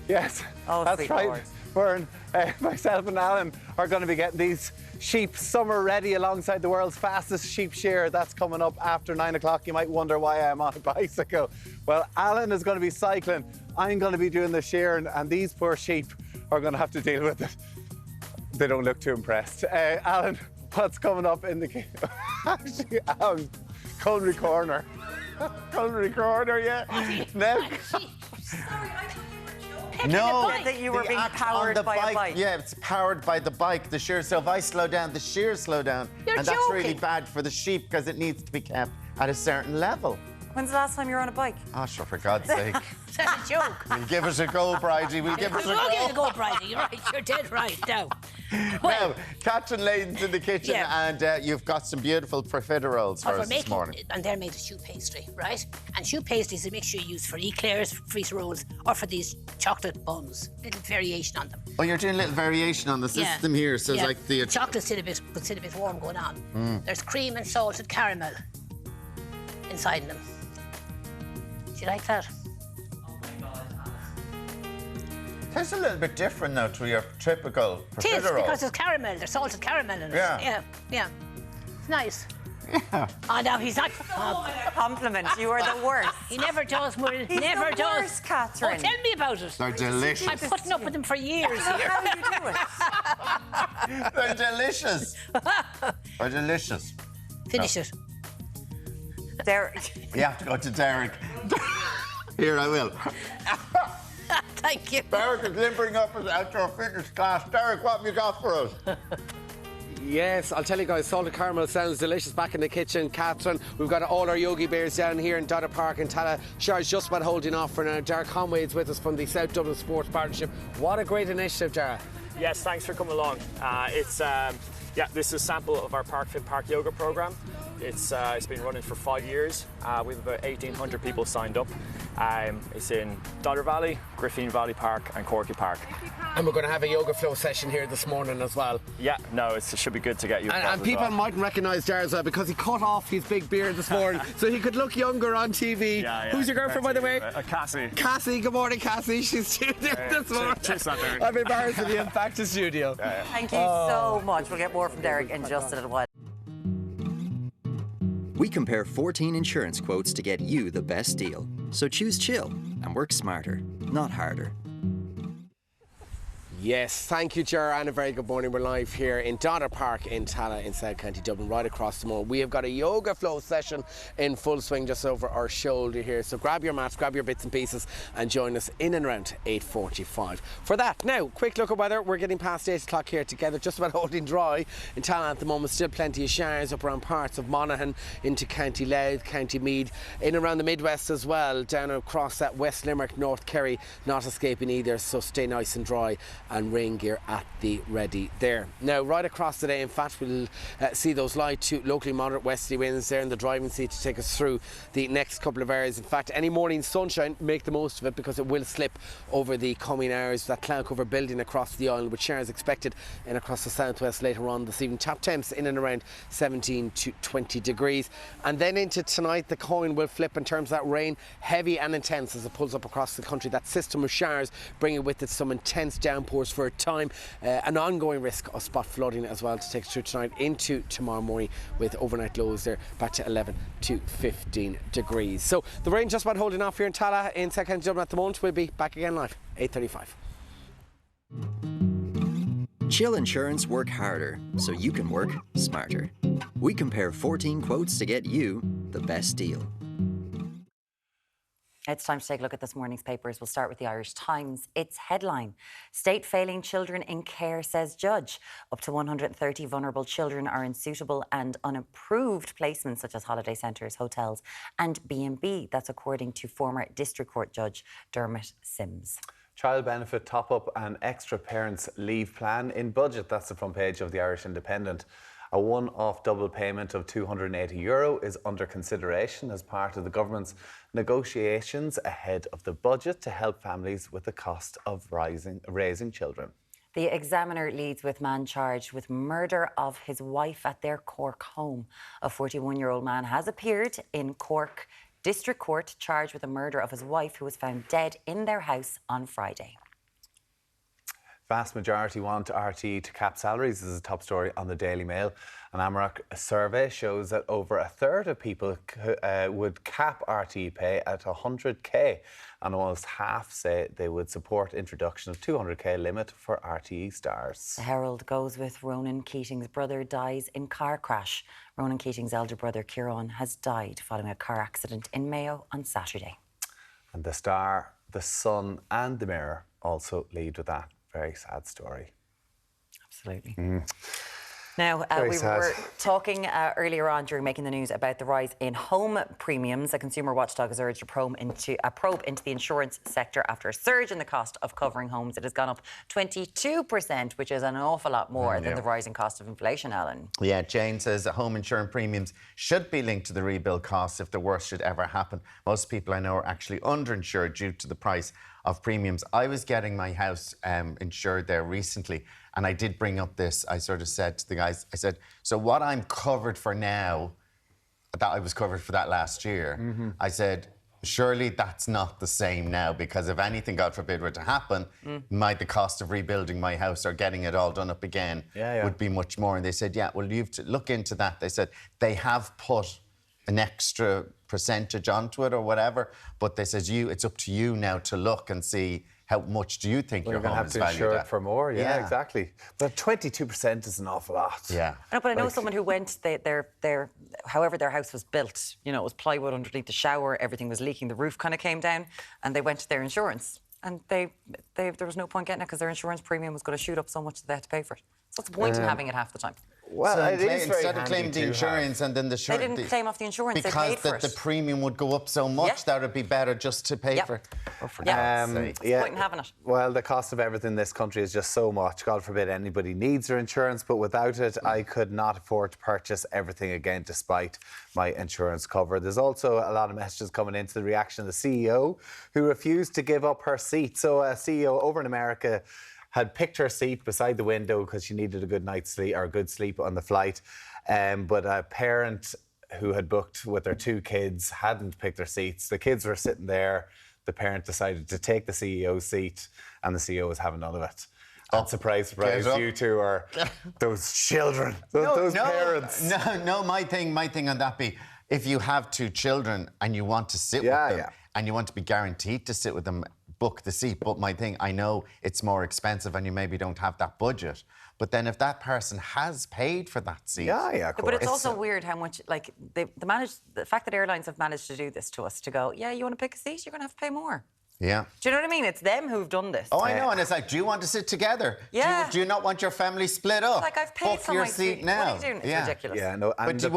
Yes, that's right. Lord. Byrne, myself and Alan are going to be getting these sheep summer ready alongside the world's fastest sheep shear. That's coming up after 9 o'clock. You might wonder why I'm on a bicycle. Well, Alan is going to be cycling. I'm going to be doing the shearing, and these poor sheep are going to have to deal with it. They don't look too impressed. Alan, what's coming up in the... Actually, Clonmany Corner. Clonmany Corner, yeah. Now... Sorry, No, that you were being powered by a bike. Yeah, it's powered by the bike, the shear. So if I slow down, the shears slow down. You're and joking. That's really bad for the sheep because it needs to be kept at a certain level. When's the last time you were on a bike? Oh, sure, for God's sake. That's a joke. We'll give it a go, Bridie. We'll give it a go. We'll give it a go, Bridie. You're right. You're dead right now. Now, Catherine Layton's in the kitchen, and you've got some beautiful profiteroles for us this morning. And they're made of choux pastry, right? And choux pastry is a mixture you use for eclairs, profiteroles, or for these chocolate buns. Little variation on them. Oh, you're doing a little variation on the system here. So it's like the chocolate's still a bit warm going on. There's cream and salted caramel inside them. Do you like that? Oh my God, Tastes a little bit different now to your typical It is, profiterole. because it's caramel. There's salted caramel in it. Yeah. Yeah. It's nice. Yeah. Oh, no, he's not. Compliment. You are the worst. He never does, Murray. He's Never the does. worst, Catherine. Oh, tell me about it. They're delicious. I'm putting up with him for years here. How do you do it? They're delicious. They're delicious. Finish it. Derek. You have to go to Derek. Here, I will. Thank you. Derek is limping up at your fitness class. Derek, what have you got for us? Yes, I'll tell you guys, salted caramel sounds delicious back in the kitchen. Catherine, we've got all our Yogi Bears down here in Dodder Park in Tala. Shar's just about holding off for now. Dara Conway is with us from the South Dublin Sports Partnership. What a great initiative, Dara. Yes, thanks for coming along. This is a sample of our Park Fit Park yoga program. It's been running for 5 years. We have about 1,800 people signed up. It's in Dodder Valley, Griffin Valley Park and Corky Park. And we're going to have a yoga flow session here this morning as well. Yeah, no, it should be good to get you involved. And people mightn't recognise Dara as well because he cut off his big beard this morning so he could look younger on TV. Yeah. Who's your girlfriend, by the way? Cassie. Cassie, good morning, Cassie. She's tuned in this morning. She's not there. I'm embarrassed to be in back to studio. Thank you so much. We'll get more from Derek in just a little while. We compare 14 insurance quotes to get you the best deal. So choose chill and work smarter, not harder. Yes, thank you, Ger, and a very good morning. We're live here in Dodder Park in Tala in South County Dublin, right across the moor. We have got a yoga flow session in full swing just over our shoulder here. So grab your mats, grab your bits and pieces and join us in and around 8:45. For that, now, quick look at weather. We're getting past 8 o'clock here together, just about holding dry in Tala at the moment. Still plenty of showers up around parts of Monaghan into County Louth, County Meath, in around the Midwest as well, down across that West Limerick, North Kerry, not escaping either. So stay nice and dry and rain gear at the ready there. Now, right across today, in fact, we'll see those light to locally moderate westerly winds there in the driving seat to take us through the next couple of hours. In fact, any morning sunshine, make the most of it because it will slip over the coming hours. That cloud cover building across the island with showers expected in across the southwest later on this evening. Top temps in and around 17 to 20 degrees. And then into tonight, the coin will flip in terms of that rain, heavy and intense as it pulls up across the country. That system of showers bringing with it some intense downpours for a time, an ongoing risk of spot flooding as well to take us through tonight into tomorrow morning with overnight lows there back to 11 to 15 degrees. So the rain just about holding off here in Tala in South County Dublin at the moment. We'll be back again live 8:35. Chill Insurance work harder so you can work smarter. We compare 14 quotes to get you the best deal. It's time to take a look at this morning's papers. We'll start with the Irish Times. Its headline, State failing children in care, says judge. Up to 130 vulnerable children are in suitable and unapproved placements such as holiday centres, hotels and B&B. That's according to former District Court Judge Dermot Sims. Child benefit top-up and extra parents' leave plan in budget. That's the front page of the Irish Independent. A one-off double payment of €280 is under consideration as part of the government's negotiations ahead of the budget to help families with the cost of raising children. The Examiner leads with man charged with murder of his wife at their Cork home. A 41-year-old man has appeared in Cork District Court charged with the murder of his wife, who was found dead in their house on Friday. Vast majority want RTE to cap salaries. This is a top story on the Daily Mail. An Amaroq survey shows that over a third of people would cap RTE pay at 100k, and almost half say they would support introduction of 200k limit for RTE stars. The Herald goes with Ronan Keating's brother dies in car crash. Ronan Keating's elder brother Kieran has died following a car accident in Mayo on Saturday. And the Star, the Sun and the Mirror also lead with that. Very sad story. Absolutely. Now, we were talking earlier on during Making the News about the rise in home premiums. A consumer watchdog has urged a probe into the insurance sector after a surge in the cost of covering homes. It has gone up 22%, which is an awful lot more than the rising cost of inflation, Alan. Yeah, Jane says that home insurance premiums should be linked to the rebuild costs if the worst should ever happen. Most people I know are actually underinsured due to the price of premiums. I was getting my house insured there recently, and I did bring up this. I sort of said to the guys, I said, so what I'm covered for now, that I was covered for that last year, I said, surely that's not the same now, because if anything, God forbid, were to happen, the cost of rebuilding my house or getting it all done up again would be much more. And they said, yeah, well, you have to look into that. They said they have put an extra percentage onto it or whatever, but they said it's up to you now to look and see how much do you think your home is valued at. You're going to have to insure it for more, yeah, exactly. But 22% is an awful lot. Yeah. No, but I know someone who went, however their house was built, you know, it was plywood underneath the shower, everything was leaking, the roof kind of came down, and they went to their insurance. And there was no point getting it because their insurance premium was going to shoot up so much that they had to pay for it. So what's the point in having it half the time? Well, so it is instead of claiming the insurance and then the they didn't claim off the insurance, they paid for it. Because the premium would go up so much that it'd be better just to pay for. What's the point in having it? Well, the cost of everything in this country is just so much. God forbid anybody needs their insurance, but without it, I could not afford to purchase everything again, despite my insurance cover. There's also a lot of messages coming into the reaction of the CEO, who refused to give up her seat. So a CEO over in America had picked her seat beside the window because she needed a good night's sleep or a good sleep on the flight. But a parent who had booked with their 2 kids hadn't picked their seats. The kids were sitting there. The parent decided to take the CEO's seat, and the CEO was having none of it. And surprise, surprise, you two are those children, those parents. No, my thing on that be, if you have 2 children and you want to sit with them and you want to be guaranteed to sit with them, book the seat. But my thing, I know it's more expensive and you maybe don't have that budget. But then if that person has paid for that seat... of course. But it's also weird how much, like, the fact that airlines have managed to do this to us, to go, yeah, you want to pick a seat, you're going to have to pay more. Yeah. Do you know what I mean? It's them who've done this. Oh, I know. And it's like, do you want to sit together? Yeah. Do you not want your family split up? Like, I've paid book for your my seat now. What are you doing? It's ridiculous. Yeah, no. And but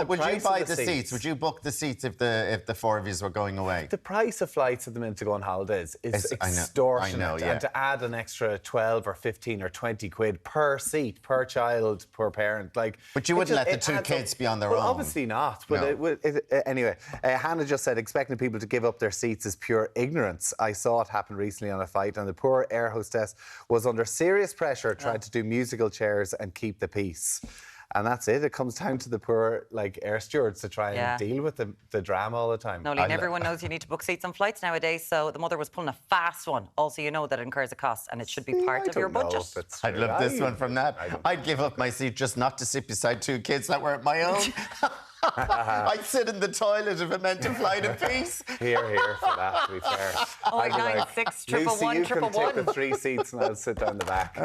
would you buy the seats? Would you book the seats if the 4 of you were going away? The price of flights at the minute to go on holidays is extortionate. I know, yeah. And to add an extra 12 or 15 or 20 quid per seat, per child, per parent, like... But you wouldn't let the 2 kids be on their own. Obviously not. But anyway, Hannah just said expecting people to give up their seats is pure ignorance. I saw it happen recently on a flight, and the poor air hostess was under serious pressure trying to do musical chairs and keep the peace. And that's it. It comes down to the poor air stewards to try and deal with the drama all the time. No, Liam, everyone knows you need to book seats on flights nowadays, so the mother was pulling a fast one. Also, you know that it incurs a cost and it should be part of your budget. I'd love this one from that. I'd give up my seat just not to sit beside 2 kids that weren't my own. I'd sit in the toilet if it meant to fly in peace. Here for that, to be fair. 089 111 Lucy, you can take the 3 seats and I'll sit down the back.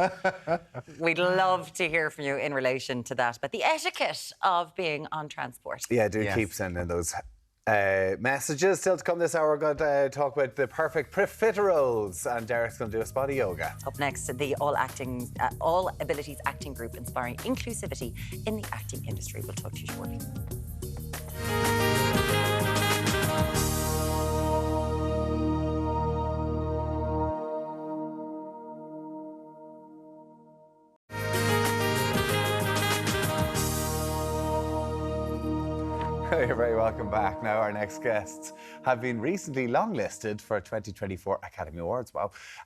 We'd love to hear from you in relation to that, but the etiquette of being on transport. Yeah, keep sending those messages. Still to come this hour, we're going to talk about the perfect Profiteroles, and Derek's going to do a spot of yoga. Up next, the All Abilities Acting Group inspiring inclusivity in the acting industry. We'll talk to you shortly. You're very welcome back. Now, our next guests have been recently longlisted for 2024 Academy Awards,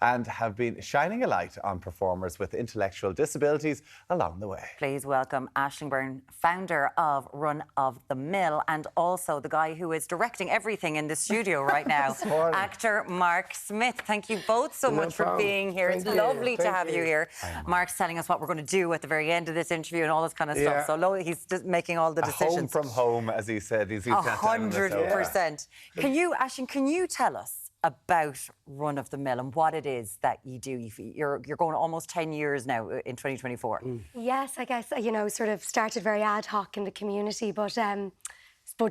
and have been shining a light on performers with intellectual disabilities along the way. Please welcome Aisling Byrne, founder of Run of the Mill, and also the guy who is directing everything in the studio right now, actor Mark Smith. Thank you both so much for being here. It's lovely to have you here. Mark's telling us what we're going to do at the very end of this interview and all this kind of stuff. So he's just making all the decisions. Home from home, as he said. He's 100%. Aisling, can you tell us about Run of the Mill and what it is that you do? You're going almost 10 years now in 2024. Yes, I guess, sort of started very ad hoc in the community, but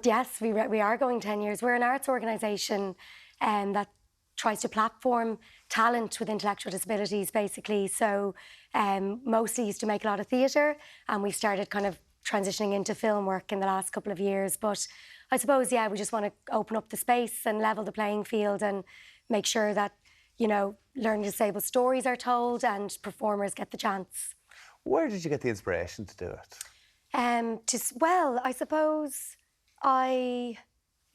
yes, we are going 10 years. We're an arts organisation that tries to platform talent with intellectual disabilities, basically. So mostly used to make a lot of theatre, and we started kind of transitioning into film work in the last couple of years. But I suppose, we just want to open up the space and level the playing field and make sure that, learning disabled stories are told and performers get the chance. Where did you get the inspiration to do it? I suppose it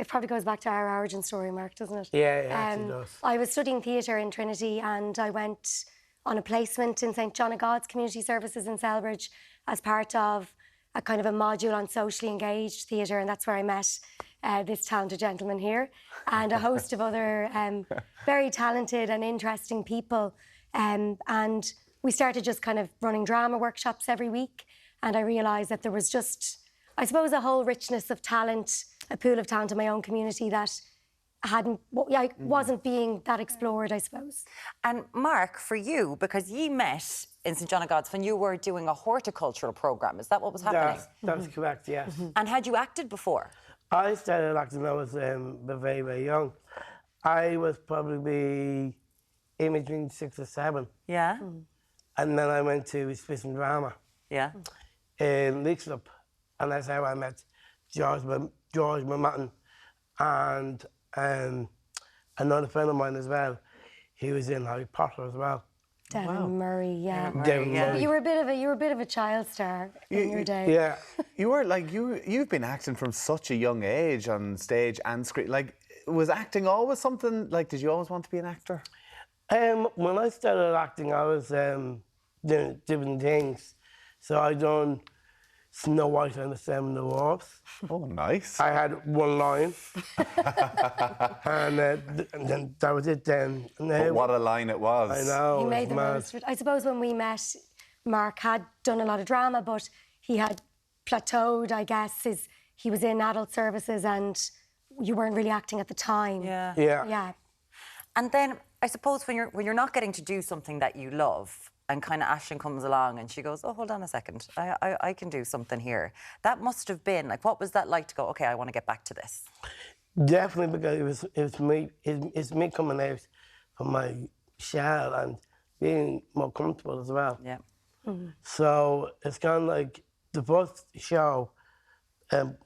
probably goes back to our origin story, Mark, doesn't it? Yeah, it does. I was studying theatre in Trinity, and I went on a placement in St John of God's Community Services in Selbridge as part of a kind of a module on socially engaged theatre, and that's where I met this talented gentleman here, and a host of other very talented and interesting people. And we started just kind of running drama workshops every week, and I realised that there was just, I suppose, a whole richness of talent, a pool of talent in my own community that wasn't being that explored, I suppose. And Mark, for you, because you met in St John of God's when you were doing a horticultural programme, is that what was happening? That's correct, yes. And had you acted before? I started acting when I was very, very young. I was probably in between 6 or 7. Yeah. And then I went to Swiss and Drama. Yeah. In Leixlip. And that's how I met George Mamatton and another friend of mine as well. He was in Harry Potter as well. Devin Murray, yeah. Devin Murray. You were a bit of a child star in your day. Yeah. You were like you've been acting from such a young age on stage and screen. Like, was acting always something? Like, did you always want to be an actor? When I started acting, I was doing different things. So I done Snow White and the Seven Dwarfs. Oh, nice. I had one line. and then that was it then. But what a line it was. I know. He made the most of it. I suppose when we met, Mark had done a lot of drama, but he had plateaued, I guess. He was in adult services and you weren't really acting at the time. Yeah. Yeah. And then I suppose when you're not getting to do something that you love, and kind of Aisling comes along and she goes, oh, hold on a second, I can do something here. That must have been, like, what was that like to go, OK, I want to get back to this? Definitely, because it's me coming out from my shell and being more comfortable as well. Yeah. Mm-hmm. So it's kind of like the first show,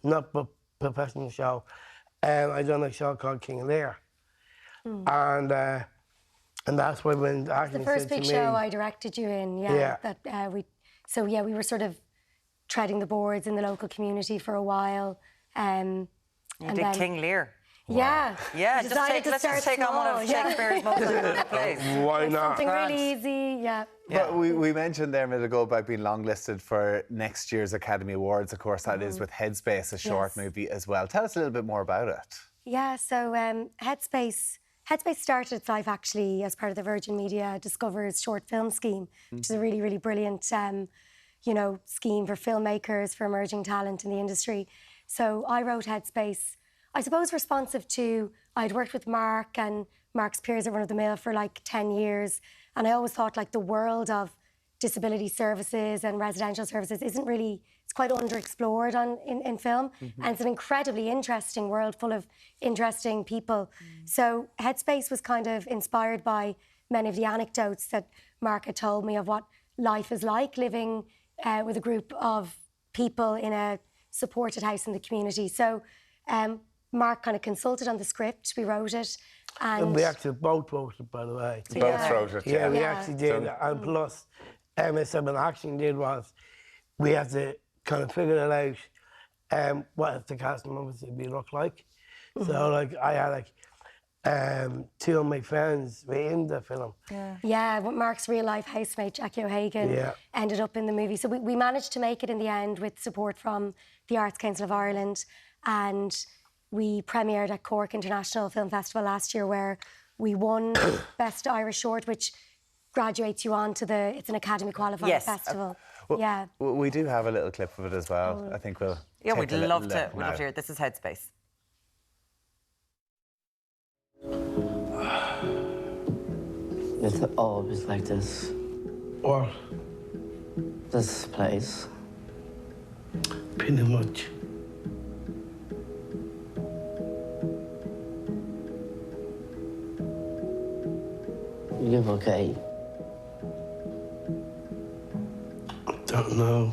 not a professional show, I done a show called King Lear. And that's when Aisling said to me... The first big show I directed you in, yeah. We were sort of treading the boards in the local community for a while. You did King Lear. Yeah. Yeah, let's just take on one of Shakespeare's most iconic plays. Why not? Something really easy, yeah. But we mentioned there a minute ago about being longlisted for next year's Academy Awards. Of course, that is with Headspace, a short movie as well. Tell us a little bit more about it. Yeah, so Headspace started its life actually as part of the Virgin Media Discovers short film scheme, which is a really, really brilliant, scheme for filmmakers, for emerging talent in the industry. So I wrote Headspace, I suppose responsive to, I'd worked with Mark and Mark's peers at Run of the Mill for like 10 years. And I always thought like the world of disability services and residential services isn't really, it's quite underexplored in film. And it's an incredibly interesting world full of interesting people. So Headspace was kind of inspired by many of the anecdotes that Mark had told me of what life is like living with a group of people in a supported house in the community. So Mark kind of consulted on the script, we wrote it. And we actually both wrote it, by the way. Both wrote it, yeah. We actually did. And plus, what Aisling did was we had to kind of figure it out what the cast members would look like. So, like, I had, like, 2 of my friends were in the film. Yeah, Mark's real-life housemate, Jackie O'Hagan, ended up in the movie. So we managed to make it in the end with support from the Arts Council of Ireland, and we premiered at Cork International Film Festival last year, where we won Best Irish Short, which graduates you on to it's an Academy qualified festival. We do have a little clip of it as well. I think we'll. Yeah, we'd love to hear it. This is Headspace. It's always like this. What? This place. Pretty much. You're okay? Don't know.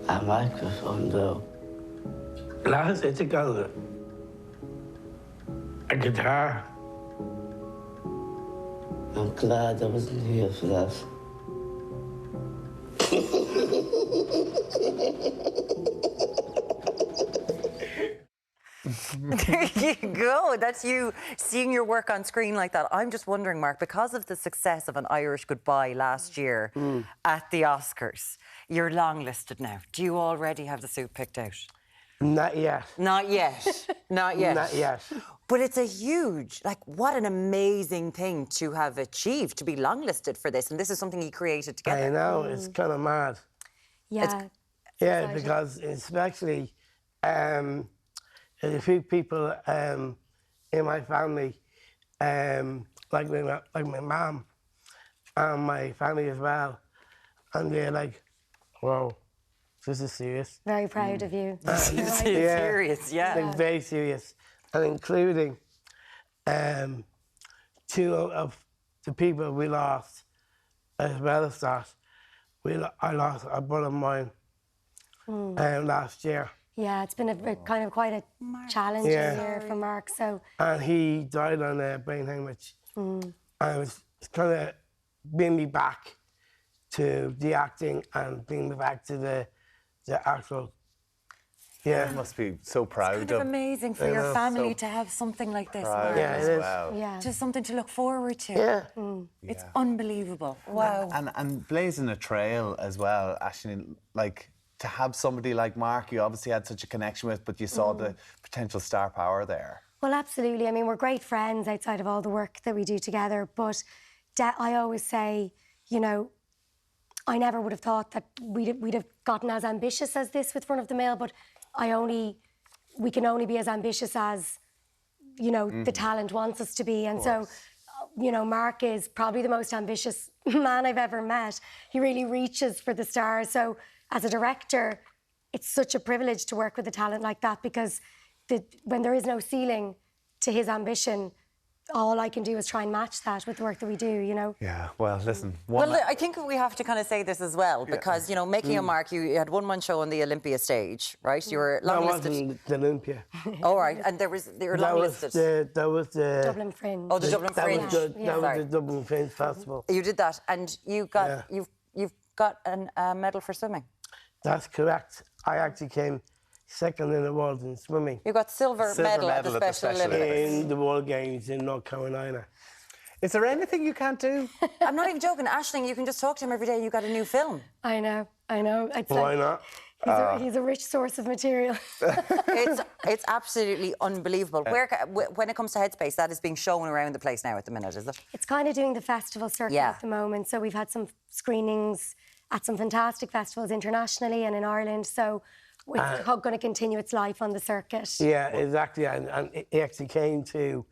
A microphone, though. Last it's a guitar. I'm glad I wasn't here for that. There you go. know, that's you seeing your work on screen like that. I'm just wondering, Mark, because of the success of An Irish Goodbye last year at the Oscars, you're longlisted now. Do you already have the suit picked out? Not yet. Not yet. Not yet. Not yet. But it's a huge, like, what an amazing thing to have achieved, to be longlisted for this. And this is something you created together. I know, it's kind of mad. Yeah. Yeah, because especially there's a few people in my family, like my mum and my family as well, and they're like, "Whoa, this is serious." Very proud of you. Serious, yeah. Like, very serious, and including two of the people we lost, as well as that. I lost a brother of mine last year. Yeah, it's been a kind of quite a challenging year for Mark. So. And he died on a brain hemorrhage. And it was kind of bringing me back to the acting and bringing me back to the actual. Yeah, you must be so proud It's kind of amazing for your family to have something like this. Mark. Yeah, it is. Yeah. Just something to look forward to. Yeah. It's unbelievable. Wow. And blazing a trail as well, Aisling, like, to have somebody like Mark, you obviously had such a connection with, but you saw the potential star power there. Well, absolutely. I mean, we're great friends outside of all the work that we do together. But I always say, you know, I never would have thought that we'd have gotten as ambitious as this with Run of the Mill. But we can only be as ambitious as, you know, the talent wants us to be. And so, you know, Mark is probably the most ambitious man I've ever met. He really reaches for the stars. So, as a director, it's such a privilege to work with a talent like that, because when there is no ceiling to his ambition, all I can do is try and match that with the work that we do, you know? Yeah, well, listen. Well, I think we have to kind of say this as well, because, you know, making a mark, you had one-man show on the Olympia stage, right? You were longlisted. That wasn't the Olympia. All right, and they were longlisted. That was the Dublin Fringe. Oh, the Dublin Fringe. That was the Dublin Fringe Festival. You did that, and you've got a medal for swimming. That's correct. I actually came second in the world in swimming. You got silver medal at the Special Olympics. In the World Games in North Carolina. Is there anything you can't do? I'm not even joking. Aisling, you can just talk to him every day and you got a new film. I know. It's Why not? He's a rich source of material. It's absolutely unbelievable. When it comes to Headspace, that is being shown around the place now at the minute, is it? It's kind of doing the festival circuit at the moment. So we've had some screenings at some fantastic festivals internationally and in Ireland. So it's going to continue its life on the circuit. Yeah, exactly. And it actually came to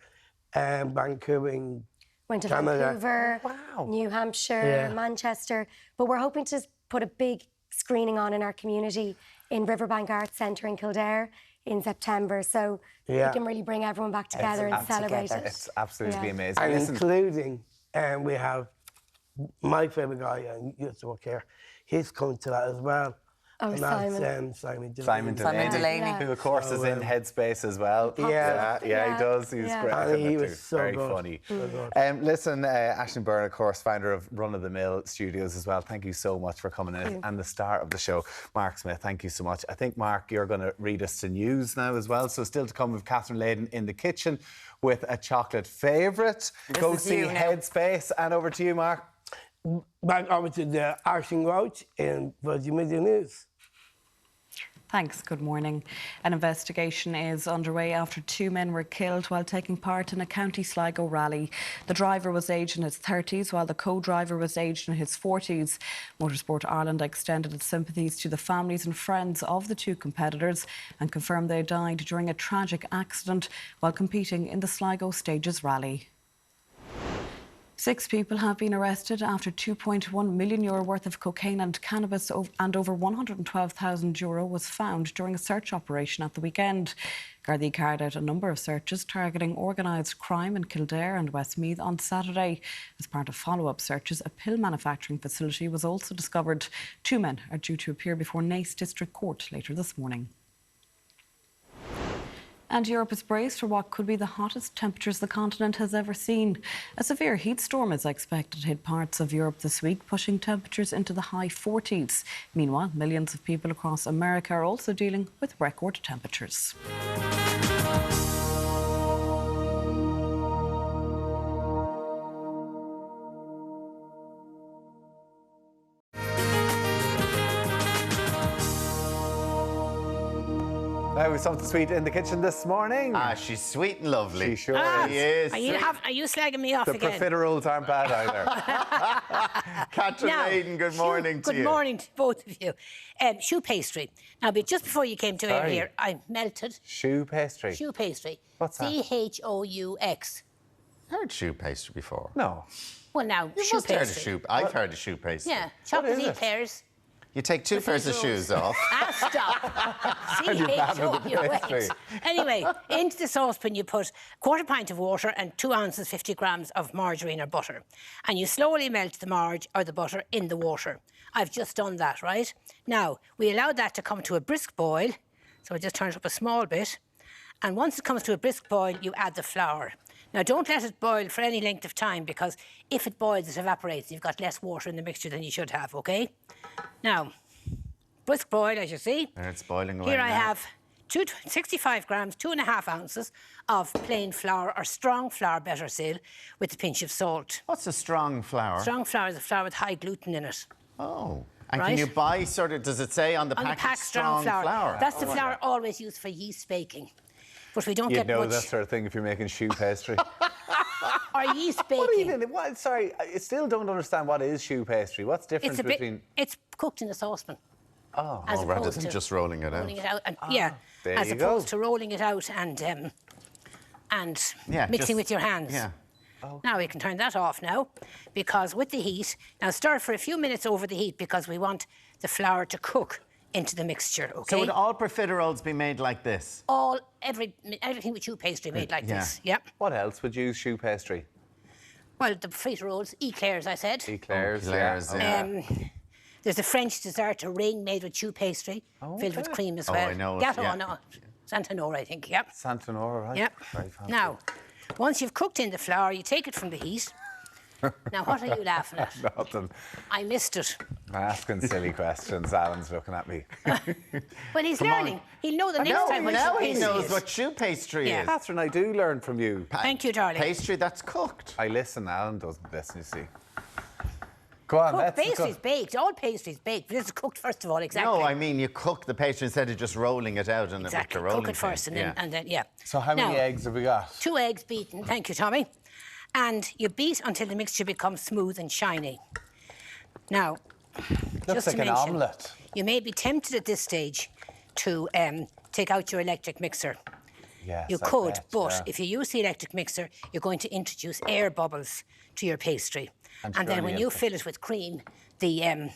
Vancouver. Went to Canada. Vancouver, New Hampshire, Manchester. But we're hoping to put a big screening on in our community in Riverbank Arts Centre in Kildare in September. So we can really bring everyone back together and celebrate it. It's absolutely amazing. And including, we have my favourite guy, who used to work here, he's coming to that as well. Oh, and Simon. That's Simon Delaney. Who, of course, is in Headspace as well. Yeah, he does. He's great. And he was so very good. funny. So good. Listen, Aisling Byrne, of course, founder of Run of the Mill Studios as well. Thank you so much for coming in. And the star of the show, Mark Smith, thank you so much. I think, Mark, you're going to read us the news now as well. So still to come with Catherine Layden in the kitchen with a chocolate favourite. Go see Headspace. And over to you, Mark. Back over to the Aisling Roche in Virgin Media News. Thanks. Good morning. An investigation is underway after two men were killed while taking part in a County Sligo rally. The driver was aged in his 30s while the co-driver was aged in his 40s. Motorsport Ireland extended its sympathies to the families and friends of the two competitors and confirmed they died during a tragic accident while competing in the Sligo Stages rally. 6 people have been arrested after €2.1 million worth of cocaine and cannabis and over €112,000 was found during a search operation at the weekend. Gardaí carried out a number of searches targeting organised crime in Kildare and Westmeath on Saturday. As part of follow-up searches, a pill manufacturing facility was also discovered. 2 men are due to appear before Naas District Court later this morning. And Europe is braced for what could be the hottest temperatures the continent has ever seen. A severe heat storm is expected to hit parts of Europe this week, pushing temperatures into the high 40s. Meanwhile, millions of people across America are also dealing with record temperatures. Now, something sweet in the kitchen this morning. Ah, she's sweet and lovely. She sure is. Are you slagging me off the again? The Profiteroles aren't bad either. Catherine Hayden, good morning to you. Good morning to both of you. Choux pastry. Now, but just before you came to air here, I melted. Choux pastry? Choux pastry. What's that? C-H-O-U-X. Heard choux pastry before? No. Well, now, You choux must have heard of pastry. choux. I've heard of choux pastry. Yeah, chocolate eclairs. You take two pairs of shoes off. Stop. And you're bad with the pastry. C-H-O-U-X. Anyway, into the saucepan you put quarter pint of water and 2 ounces, 50 grams of margarine or butter. And you slowly melt the margarine or the butter in the water. I've just done that, right? Now, we allow that to come to a brisk boil. So I just turn it up a small bit. And once it comes to a brisk boil, you add the flour. Now, don't let it boil for any length of time, because if it boils, it evaporates. You've got less water in the mixture than you should have, OK? Now, brisk boil, as you see. And it's boiling away Here I now. have 65 grams, 2.5 ounces of plain flour, or strong flour, better still, with a pinch of salt. What's a strong flour? Strong flour is a flour with high gluten in it. Oh. And Right? can you buy sort of, does it say on the On the packet, pack, strong flour. That's the Oh, flour always used for yeast baking. But we don't You'd get know much. that sort of thing if you're making choux pastry. Or yeast baking. What even? What, sorry, I still don't understand what is choux pastry. What's the difference between? It's cooked in a saucepan. Oh, As rather opposed than to just rolling it out. rolling it out, and, yeah, there as you opposed go. to rolling it out and Yeah, mixing just- with your hands. Yeah. Now we can turn that off now, because with the heat, now stir for a few minutes over the heat, because we want the flour to cook into the mixture, OK? So would all profiteroles be made like this? Everything with choux pastry made like Yeah. this, yep. What else would use choux pastry? Well, the profiteroles, eclairs, I said. Eclairs, Eclairs, yeah. There's a French dessert, a ring made with choux pastry, filled with cream as Oh, well. I know it, Gâteau, yeah. no, Santanora, I think, yep. Santanora, right? Yep. Very fancy. Now, once you've cooked in the flour, you take it from the heat. Now, what are you laughing at? Nothing. I missed it. I'm asking silly questions. Alan's looking at me. Well, he's learning. He'll know the next time what now choux he pastry knows is. what choux pastry Yeah. is. Catherine, I do learn from you. Thank you, darling. Pastry that's cooked. I listen. Alan doesn't listen, you see. Go on, Cooked let's pastry's baked. All pastry's baked. This is cooked first of all, exactly. No, I mean you cook the pastry instead of just rolling it out and Exactly. with the rolling Cook it first thing. and then, yeah. So how many Now, eggs have we got? 2 eggs beaten. Thank you, Tommy. And you beat until the mixture becomes smooth and shiny. Now, Looks just like to an mention, omelette. you may be tempted at this stage to take out your electric mixer. Yes, You I could, bet, but yeah. if you use the electric mixer, you're going to introduce air bubbles to your pastry. And And then surely when you it'll- fill it with cream, the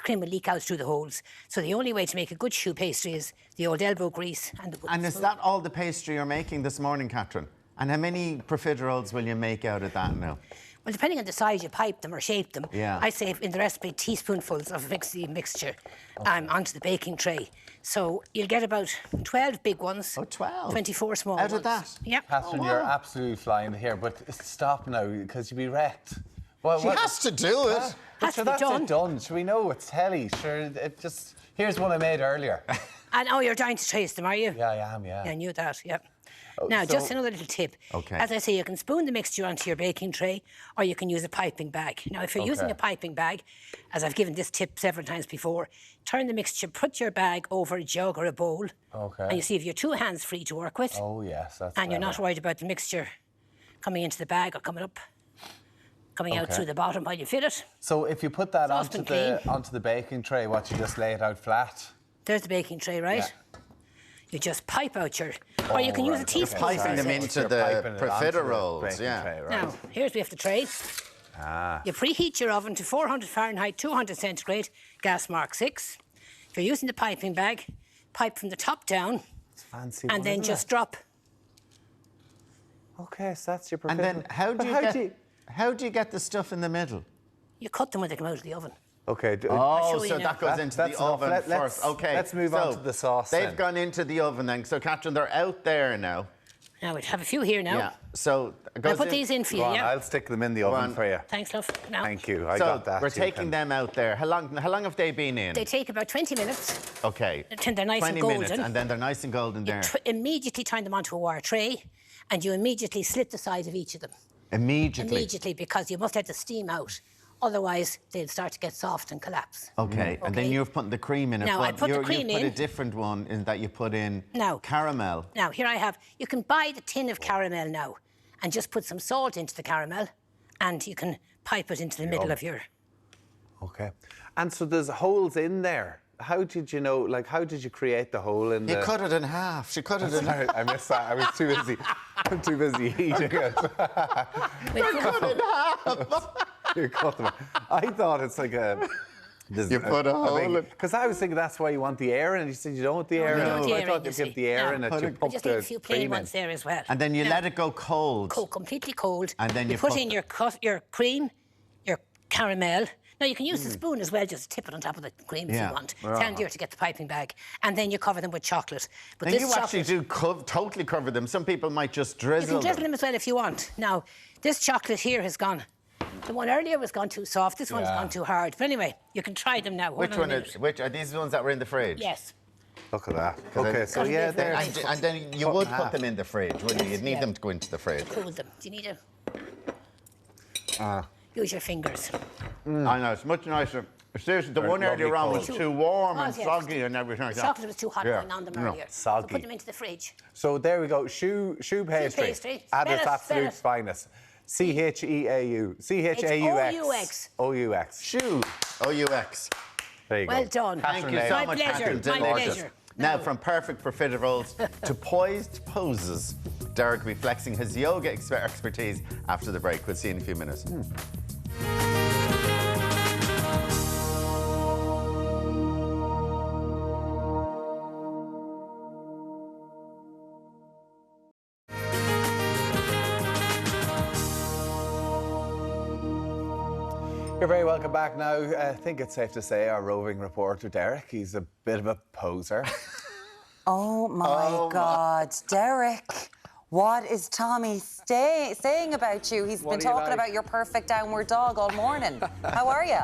cream will leak out through the holes. So the only way to make a good choux pastry is the old elbow grease and the wooden And is spoon. that all the pastry you're making this morning, Catherine? And how many profiteroles will you make out of that now? Well, depending on the size you pipe them or shape them, Yeah. I say in the recipe teaspoonfuls of mixture onto the baking tray. So you'll get about 12 big ones. 12? 24 small Out ones. of that? Yep. Catherine, you're absolutely flying here, but stop now, because you'll be wrecked. Well, She has to do it. But Has sure, to be that's done. it done. So we know it's telly. Sure, it just... Here's one I made earlier. And oh, you're dying to taste them, are you? Yeah, I am, yeah. I knew that, yep. Oh, Now, so- just another little tip. Okay. As I say, you can spoon the mixture onto your baking tray, or you can use a piping bag. Now, if you're using Okay. a piping bag, as I've given this tip several times before, turn the mixture, put your bag over a jug or a bowl, Okay. and you see if you're 2 hands free to work with, Oh, yes, that's and you're not clever. worried about the mixture coming into the bag or coming out Okay. through the bottom while you fill it. So if you put that Soft onto and onto the baking tray, what, you just lay it out flat? There's the baking tray, right? Yeah. You just pipe out your... Or you can use a right, teaspoon. okay. Piping as I them said. into You're the piping it onto the profiteroles, baking yeah. tray, right. Now, here's we have the tray. Ah. You preheat your oven to 400 Fahrenheit, 200 centigrade, gas mark 6. If you're using the piping bag, pipe from the top down, It's a fancy and one, then isn't just it? drop. Okay, so that's your And then how do you get the stuff in the middle? You cut them when they come out of the oven. Okay. Oh, show you so now. that goes into the That's enough. oven Let's- first. Okay. let's move on to the sauce They've then. gone into the oven then. So, Catherine, they're out there now. Now, we have a few here now. Yeah. So, it I'll goes put these in for you, Go on, yeah? I'll stick them in the oven on. for you. Thanks, love. Now, Thank you. I so got that. we're You taking can- them out there. How long have they been in? they take about 20 minutes Okay. until they're nice 20 and golden. minutes, and then they're nice and golden there. Immediately turn them onto a wire tray, and you immediately slit the sides of each of them. Immediately. Immediately, because you must let the steam out Otherwise, they'll start to get soft and collapse. Okay, and then you've put the cream in it. Now, I put the cream You've in. put a different one in that you put in Now. caramel. Now, here I have, you can buy the tin of caramel now and just put some salt into the caramel and you can pipe it into the middle of your... Okay. And so there's holes in there. How did you know, like, how did you create the hole in the... You cut it in half. She cut it in half. I missed that. I was too busy. I'm too busy eating it. You cut it in half. You cut them. I thought it's like a... You put a hole in... Because I was thinking that's why you want the air in it. You said you don't want the air in it. I thought you give the air in it. You pump just need a the few plain cream in. ones there as well. And then you let it go cold. Completely cold. And then you put in your cream, your caramel. Now, you can use the spoon as well, just tip it on top of the cream if you want. It's handier to get the piping bag. And then you cover them with chocolate. But and this you actually do totally cover them. Some people might just drizzle You can drizzle them as well if you want. Now, this chocolate here has gone... The one earlier was gone too soft. This one's gone too hard. But anyway, you can try them now. Which are these the ones that were in the fridge? Yes. Look at that. Okay, so yeah, and then you would put them in the fridge, wouldn't you? You'd need them to go into the fridge. Cool them. Do you need a... Use your fingers. I know, it's much nicer. Seriously, the one earlier on was too warm and soggy and everything like that. Chocolate was too hot going on them earlier. Soggy. So put them into the fridge. So there we go. Shoe pastry. At its absolute finest. C-H-E-A-U. C-H-A-U-X. O-U-X. Shoe. O-U-X. There you go. Well done. Thank you so much, Catherine. My pleasure. Now, from perfect profiteroles to poised poses, Derek will be flexing his yoga expertise after the break. We'll see you in a few minutes. You're very welcome back now. I think it's safe to say our roving reporter, Derek, he's a bit of a poser. Oh my God, Derek. What is Tommy saying about you? He's been talking about your perfect downward dog all morning. How are you?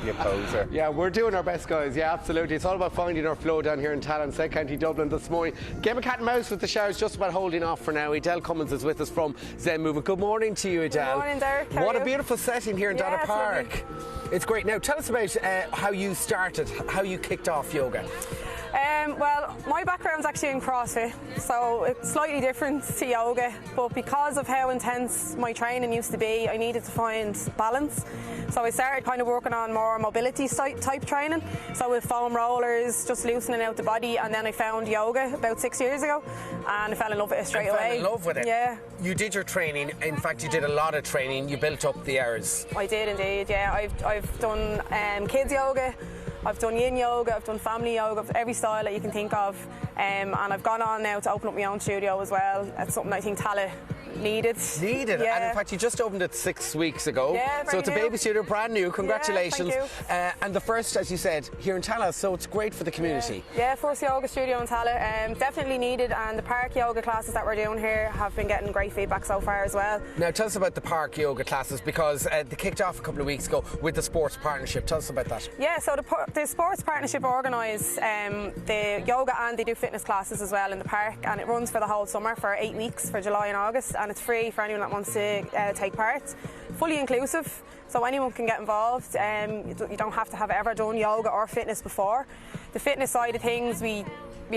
You poser. Yeah, we're doing our best, guys. Yeah, absolutely. It's all about finding our flow down here in Talon, County Dublin this morning. Game of cat and mouse with the showers just about holding off for now. Edel Cummins is with us from Zen Movement. Good morning to you, Edel. Good morning, Derek. What a beautiful setting here in Donna Park. It's great. Now, tell us about how you started, how you kicked off yoga. Well, my background's actually in CrossFit, so it's slightly different to yoga, but because of how intense my training used to be, I needed to find balance. So I started kind of working on more mobility type training, so with foam rollers, just loosening out the body, and then I found yoga about 6 years ago, and I fell in love with it straight away. Fell in love with it? Yeah. You did your training, in fact you did a lot of training, you built up the hours. I did indeed, yeah. I've done kids yoga, I've done yin yoga, I've done family yoga, every style that you can think of, and I've gone on now to open up my own studio as well. That's something I think Tala needed. Yeah. And in fact you just opened it 6 weeks ago. Yeah, so it's a baby studio, brand new, congratulations. Yeah, thank you. And the first, as you said, here in Tala, so it's great for the community. Yeah, first yoga studio in Tala, definitely needed, and the park yoga classes that we're doing here have been getting great feedback so far as well. Now tell us about the park yoga classes, because they kicked off a couple of weeks ago with the sports partnership. Tell us about that. Yeah, so the sports partnership organise the yoga and they do fitness classes as well in the park, and it runs for the whole summer for 8 weeks for July and August, and it's free for anyone that wants to take part. Fully inclusive, so anyone can get involved. You don't have to have ever done yoga or fitness before. The fitness side of things, we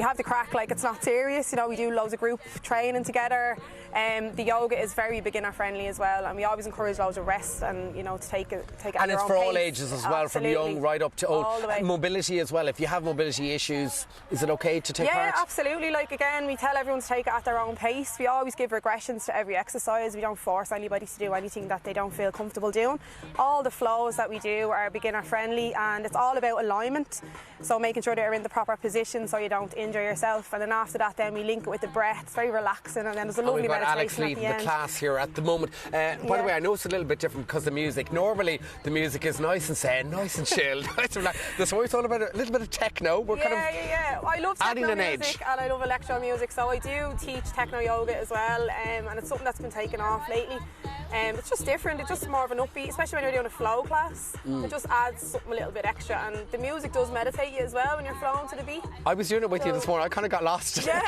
have the crack, like it's not serious, you know, we do loads of group training together. The yoga is very beginner friendly as well, and we always encourage loads of rest and, you know, to take it at and your it's own for all pace. ages as well. Absolutely. From young right up to old. All the way. Mobility as well, if you have mobility issues, is it okay to take part? Yeah, absolutely. Like, again, we tell everyone to take it at their own pace. We always give regressions to every exercise. We don't force anybody to do anything that they don't feel comfortable doing. All the flows that we do are beginner friendly, and it's all about alignment, so making sure that you're in the proper position so you don't injure yourself. And then after that, then we link it with the breath. It's very relaxing, and then there's a lovely meditation at the end. The class here at the moment. By the way, I know it's a little bit different because the music. Normally, the music is nice and zen, nice and chilled. This is all about a little bit of techno. We're kind of I love adding techno an music edge. and I love electro music, so I do teach techno yoga as well, and it's something that's been taken off lately. It's just different. It's just more of an upbeat, especially when you're doing a flow class. It just adds something a little bit extra, and the music does meditate you as well when you're flowing to the beat. I was doing it with you this morning. I kind of got lost. Yeah,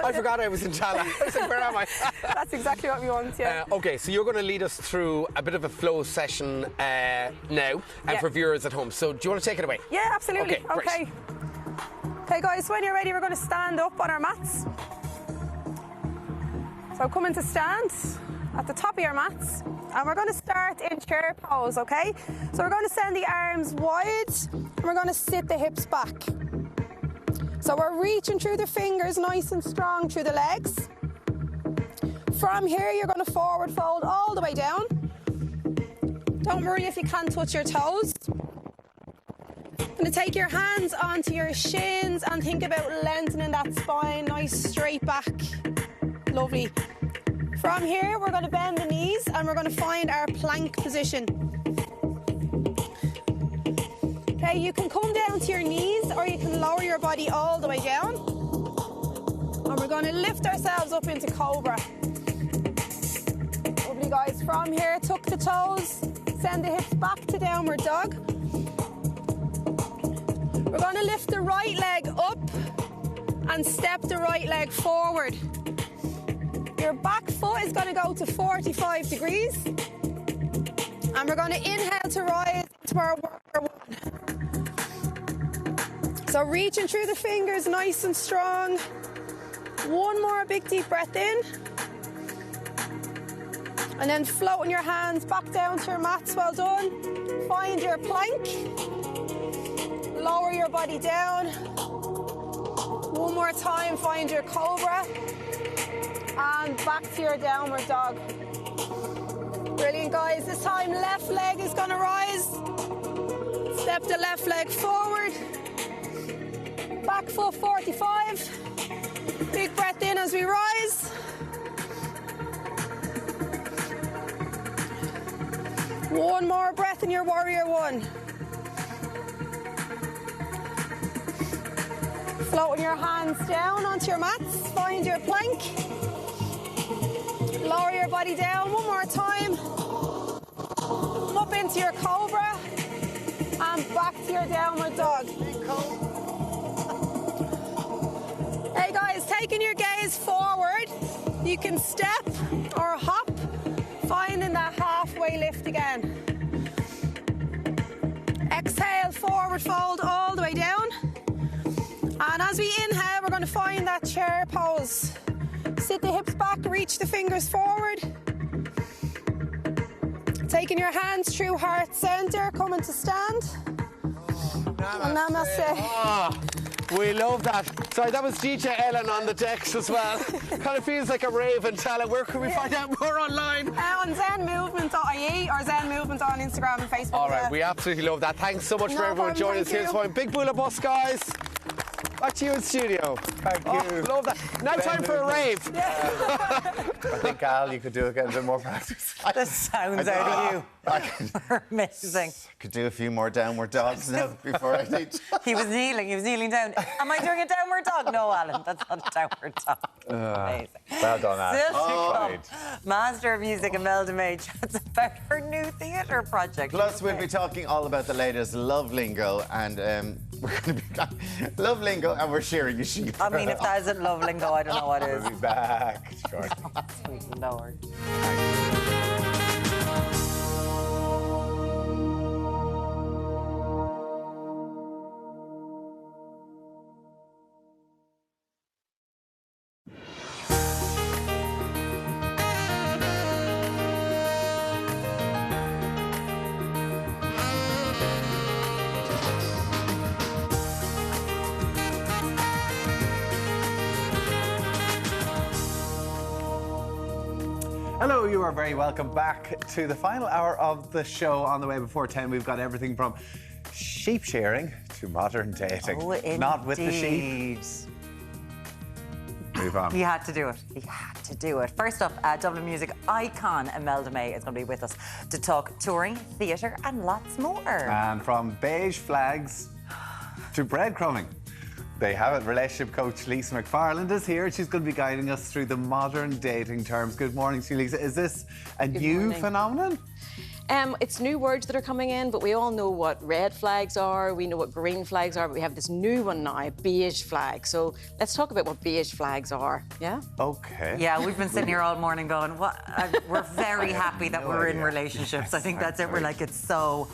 I forgot I was in Tala. I was like, where am I? That's exactly what we want, yeah. Okay, so you're going to lead us through a bit of a flow session now, and for viewers at home. So do you want to take it away? Yeah, absolutely. Okay. Okay, guys, when you're ready, we're going to stand up on our mats. So come into stand at the top of your mats, and we're going to start in chair pose, okay? So we're going to send the arms wide, and we're going to sit the hips back. So we're reaching through the fingers nice and strong through the legs. From here, you're going to forward fold all the way down. Don't worry if you can't touch your toes. Going to take your hands onto your shins and think about lengthening that spine, nice straight back. Lovely. From here, we're going to bend the knees and we're going to find our plank position. Okay, you can come down to your knees or you can lower your body all the way down. And we're going to lift ourselves up into cobra. Lovely, guys. From here, tuck the toes, send the hips back to downward dog. We're going to lift the right leg up and step the right leg forward. Your back foot is going to go to 45 degrees. And we're going to inhale to rise to our warrior one. So reaching through the fingers nice and strong. One more big deep breath in. And then floating your hands back down to your mats. Well done. Find your plank. Lower your body down. One more time, find your cobra. And back to your downward dog. Brilliant, guys. This time, left leg is going to rise. Step the left leg forward. Back foot 45. Big breath in as we rise. One more breath in your warrior one. Floating your hands down onto your mats. Find your plank. Lower your body down one more time. Up into your cobra. And back to your downward dog. Hey guys, taking your gaze forward. You can step or hop, finding that halfway lift again. Exhale, forward fold all the way down. And as we inhale, we're going to find that chair pose. Sit the hips back, reach the fingers forward. Taking your hands through heart center, coming to stand. Namaste. Oh, we love that. Sorry, that was DJ Ellen on the decks as well. Kind of feels like a rave in Tala. Where can we find out more online? On zenmovement.ie or Zen Movement on Instagram and Facebook. All right, we absolutely love that. Thanks so much for everyone joining us here this morning. Big Bula Bus, guys. Back to you in studio. Thank you. Love that. Now time for a rave. I think, Al, you could do a bit more practice. The sounds out of you. Amazing. Could do a few more downward dogs now before I need. He was kneeling down. Am I doing a downward dog? No, Alan, that's not a downward dog. Amazing. Well done, Al. Still to come. Master of Music Imelda May chats about her new theatre project. Plus, we'll be talking all about the latest love lingo, and we're going to be love lingo, and we're sharing a sheep. I mean, if that isn't love lingo, I don't know what is. We'll be back shortly. Sweet Lord. Hello, you are very welcome back to the final hour of the show. On the way before 10, we've got everything from sheep shearing to modern dating. Oh, indeed. Not with the sheep. Move on. He had to do it. He had to do it. First up, Dublin music icon Imelda May is going to be with us to talk touring, theatre and lots more. And from beige flags to breadcrumbing. They have it. Relationship coach Lisa McFarland is here. She's going to be guiding us through the modern dating terms. Good morning to you, Lisa. Is this a new phenomenon? It's new words that are coming in, but we all know what red flags are, we know what green flags are, but we have this new one now, beige flag. So let's talk about what beige flags are, yeah? Okay. Yeah, we've been sitting here all morning going, what? We're very happy that we're in relationships. I think that's it. We're like, it's so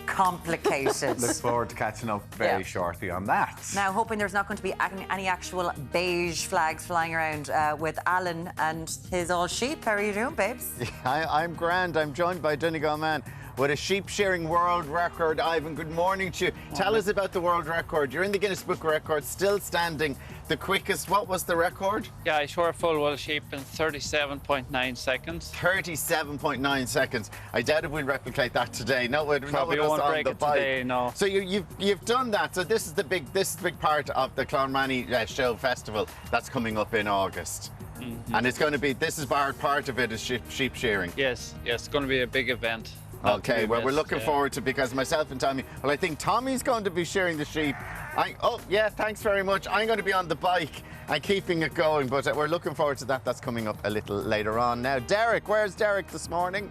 complicated. Look forward to catching up very shortly on that. Now, hoping there's not going to be any actual beige flags flying around with Alan and his all sheep. How are you doing, babes? I'm grand. I'm joined by Donegal Man with a sheep shearing world record. Ivan, good morning to you. Tell us about the world record. You're in the Guinness Book of Records, still standing the quickest. What was the record? Yeah, I shore a full wool sheep in 37.9 seconds. 37.9 seconds. I doubt if we'll replicate that today. No, probably won't break it today, no. So you've done that. So this is the big part of the Clonmany Festival that's coming up in August. And it's going to be, this is part of it is sheep shearing. Yes, it's going to be a big event. Okay, well, we're looking forward to it because myself and Tommy, well, I think Tommy's going to be shearing the sheep. Oh, yeah, thanks very much. I'm going to be on the bike and keeping it going, but we're looking forward to that. That's coming up a little later on. Now, Derek, where's Derek this morning?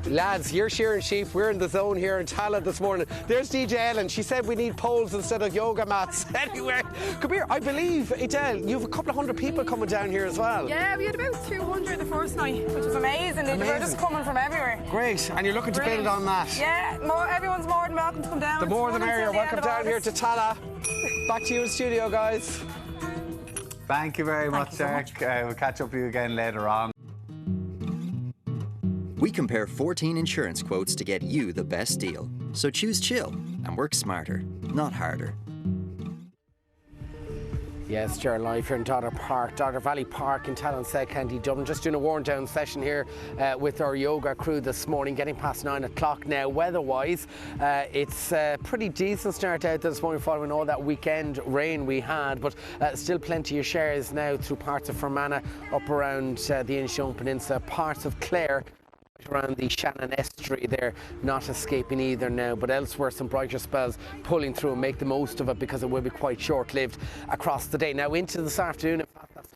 Lads, you're shearing sheep. We're in the zone here in Tala this morning. There's DJ Ellen. She said we need poles instead of yoga mats. Anyway, come here. I believe, Adele, you have a couple of hundred people coming down here as well. Yeah, we had about 200 the first night, which was amazing. They were just coming from everywhere. Great. And you're looking to build on that. Yeah, everyone's more than welcome to come down. The more the merrier. Welcome down here to Tala. Back to you in studio, guys. Thank you very much, Derek. We'll catch up with you again later on. We compare 14 insurance quotes to get you the best deal. So choose chill and work smarter, not harder. Yes, Ger, live here in Dodder Valley Park in Talonsaig, County Dublin. Just doing a worn down session here with our yoga crew this morning, getting past 9 o'clock now. Weather-wise, it's a pretty decent start out this morning following all that weekend rain we had, but still plenty of shares now through parts of Fermanagh, up around the Inishone Peninsula, parts of Clare, around the Shannon estuary there, not escaping either now, but elsewhere some brighter spells pulling through and make the most of it because it will be quite short-lived across the day. Now into this afternoon, in fact, that's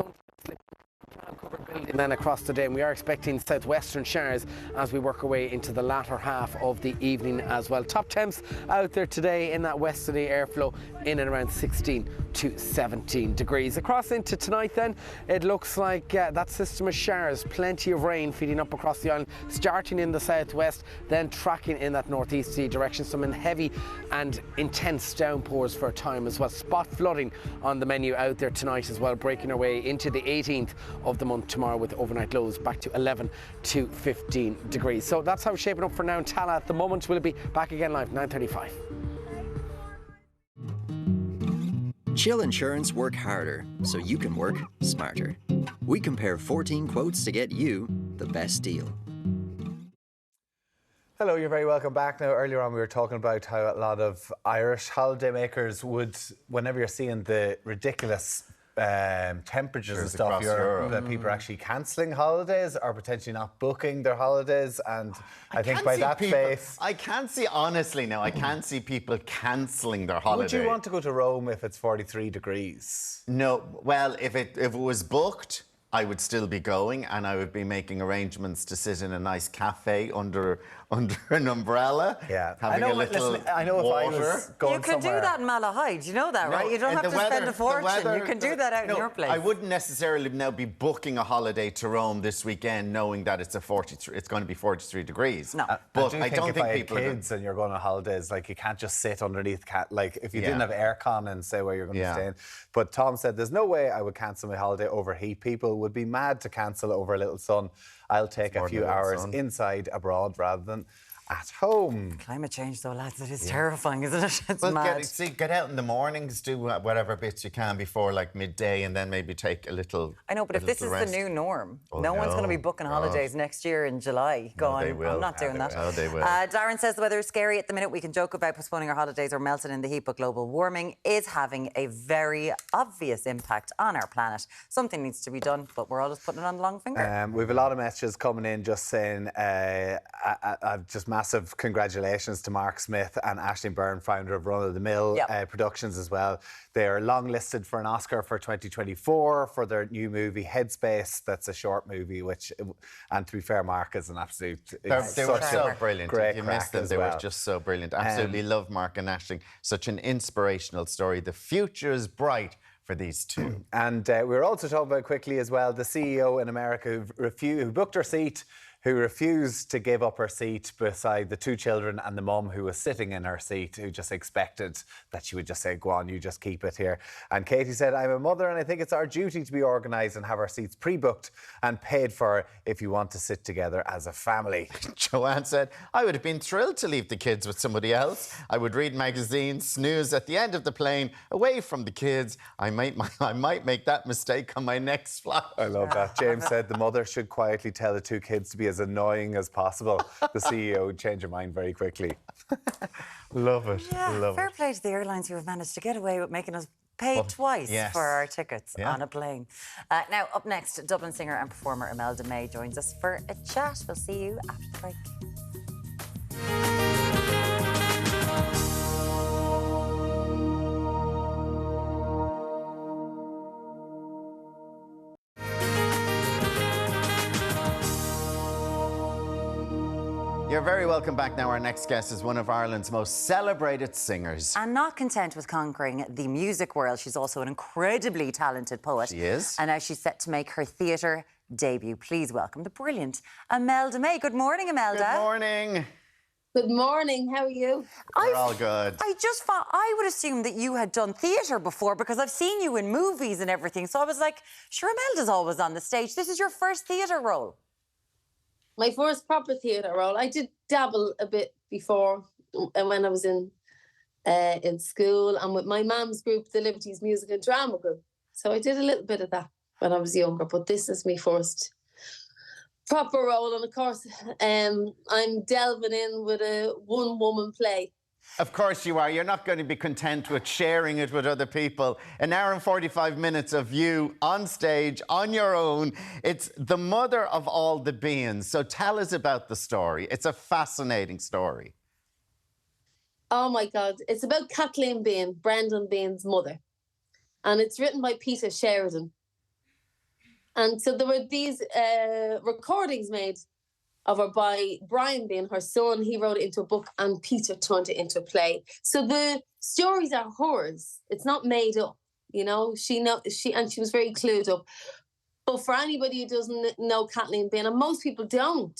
and then across the day, and we are expecting southwestern showers as we work our way into the latter half of the evening as well. Top temps out there today in that westerly airflow in and around 16 to 17 degrees. Across into tonight then, it looks like that system of showers, plenty of rain feeding up across the island, starting in the southwest, then tracking in that northeasterly direction. Some heavy and intense downpours for a time as well. Spot flooding on the menu out there tonight as well, breaking our way into the 18th of the month tomorrow with overnight lows back to 11 to 15 degrees. So that's how it's shaping up for now in Tala at the moment. We'll be back again live 9:35. Chill Insurance work harder so you can work smarter. We compare 14 quotes to get you the best deal. Hello, you're very welcome back. Now, earlier on we were talking about how a lot of Irish holidaymakers would, whenever you're seeing the ridiculous temperatures and stuff, that people are actually cancelling holidays or potentially not booking their holidays, and I think by that faith, I can't see, honestly now, I can't see people cancelling their holiday. Would you want to go to Rome if it's 43 degrees? No, well, if it was booked, I would still be going, and I would be making arrangements to sit in a nice cafe under an umbrella. Yeah, having a little I know water. If I was going you can do that in Malahide, you know that, right? You don't have to spend a fortune. You can do that out in your place. I wouldn't necessarily now be booking a holiday to Rome this weekend, knowing that it's going to be 43 degrees. No, but I don't think people kids and you're going on holidays, like you can't just sit underneath like if you didn't have aircon and say where you're going to stay in. But Tom said there's no way I would cancel my holiday over heat. People would be mad to cancel over a little sun. I'll take a few hours inside abroad rather than at home. Climate change, though, lads, it is terrifying, isn't it? It's mad. Get out in the mornings, do whatever bits you can before like midday, and then maybe take a little. I know, but if this is the new norm, no one's going to be booking holidays next year in July. I'm not doing that. Oh, they will. Darren says the weather is scary at the minute. We can joke about postponing our holidays or melting in the heat, but global warming is having a very obvious impact on our planet. Something needs to be done, but we're all just putting it on the long finger. We have a lot of messages coming in just saying, I've just massive congratulations to Mark Smith and Aisling Byrne, founder of Run of the Mill Productions as well. They are long-listed for an Oscar for 2024 for their new movie, Headspace. That's a short movie, and to be fair, Mark is an absolute... They were so brilliant. Great If you missed them, they were just so brilliant. Absolutely love Mark and Aisling. Such an inspirational story. The future is bright for these two. And we were also talking about quickly as well, the CEO in America who booked her seat, who refused to give up her seat beside the two children and the mum who was sitting in her seat, who just expected that she would just say, go on, you just keep it here. And Katie said, I'm a mother and I think it's our duty to be organised and have our seats pre-booked and paid for if you want to sit together as a family. Joanne said, I would have been thrilled to leave the kids with somebody else. I would read magazines, snooze at the end of the plane, away from the kids. I might make that mistake on my next flight. I love that. James said the mother should quietly tell the two kids to be as annoying as possible. The CEO would change her mind very quickly. Love it. Yeah, love fair it. play to the airlines who have managed to get away with making us pay twice for our tickets on a plane. Now, up next, Dublin singer and performer Imelda May joins us for a chat. We'll see you after the break. You're very welcome back now. Our next guest is one of Ireland's most celebrated singers. And not content with conquering the music world, she's also an incredibly talented poet. She is. And now she's set to make her theatre debut. Please welcome the brilliant Imelda May. Good morning, Imelda. Good morning. Good morning. How are you? We're all good. I just thought, I would assume that you had done theatre before because I've seen you in movies and everything. So I was like, sure, Imelda's always on the stage. This is your first theatre role. My first proper theatre role. I did dabble a bit before, and when I was in school and with my mum's group, the Liberties Music and Drama Group. So I did a little bit of that when I was younger, but this is my first proper role. And of course, I'm delving in with a one-woman play. Of course you are. You're not going to be content with sharing it with other people. An hour and 45 minutes of you on stage, on your own. It's the mother of all the beings. So tell us about the story. It's a fascinating story. Oh, my God. It's about Kathleen Bean, Brendan Bean's mother. And it's written by Peter Sheridan. And so there were these recordings made of her by Brian Bean, her son. He wrote it into a book and Peter turned it into a play. So the stories are hers. It's not made up, you know. She was very clued up. But for anybody who doesn't know Kathleen Bean, and most people don't,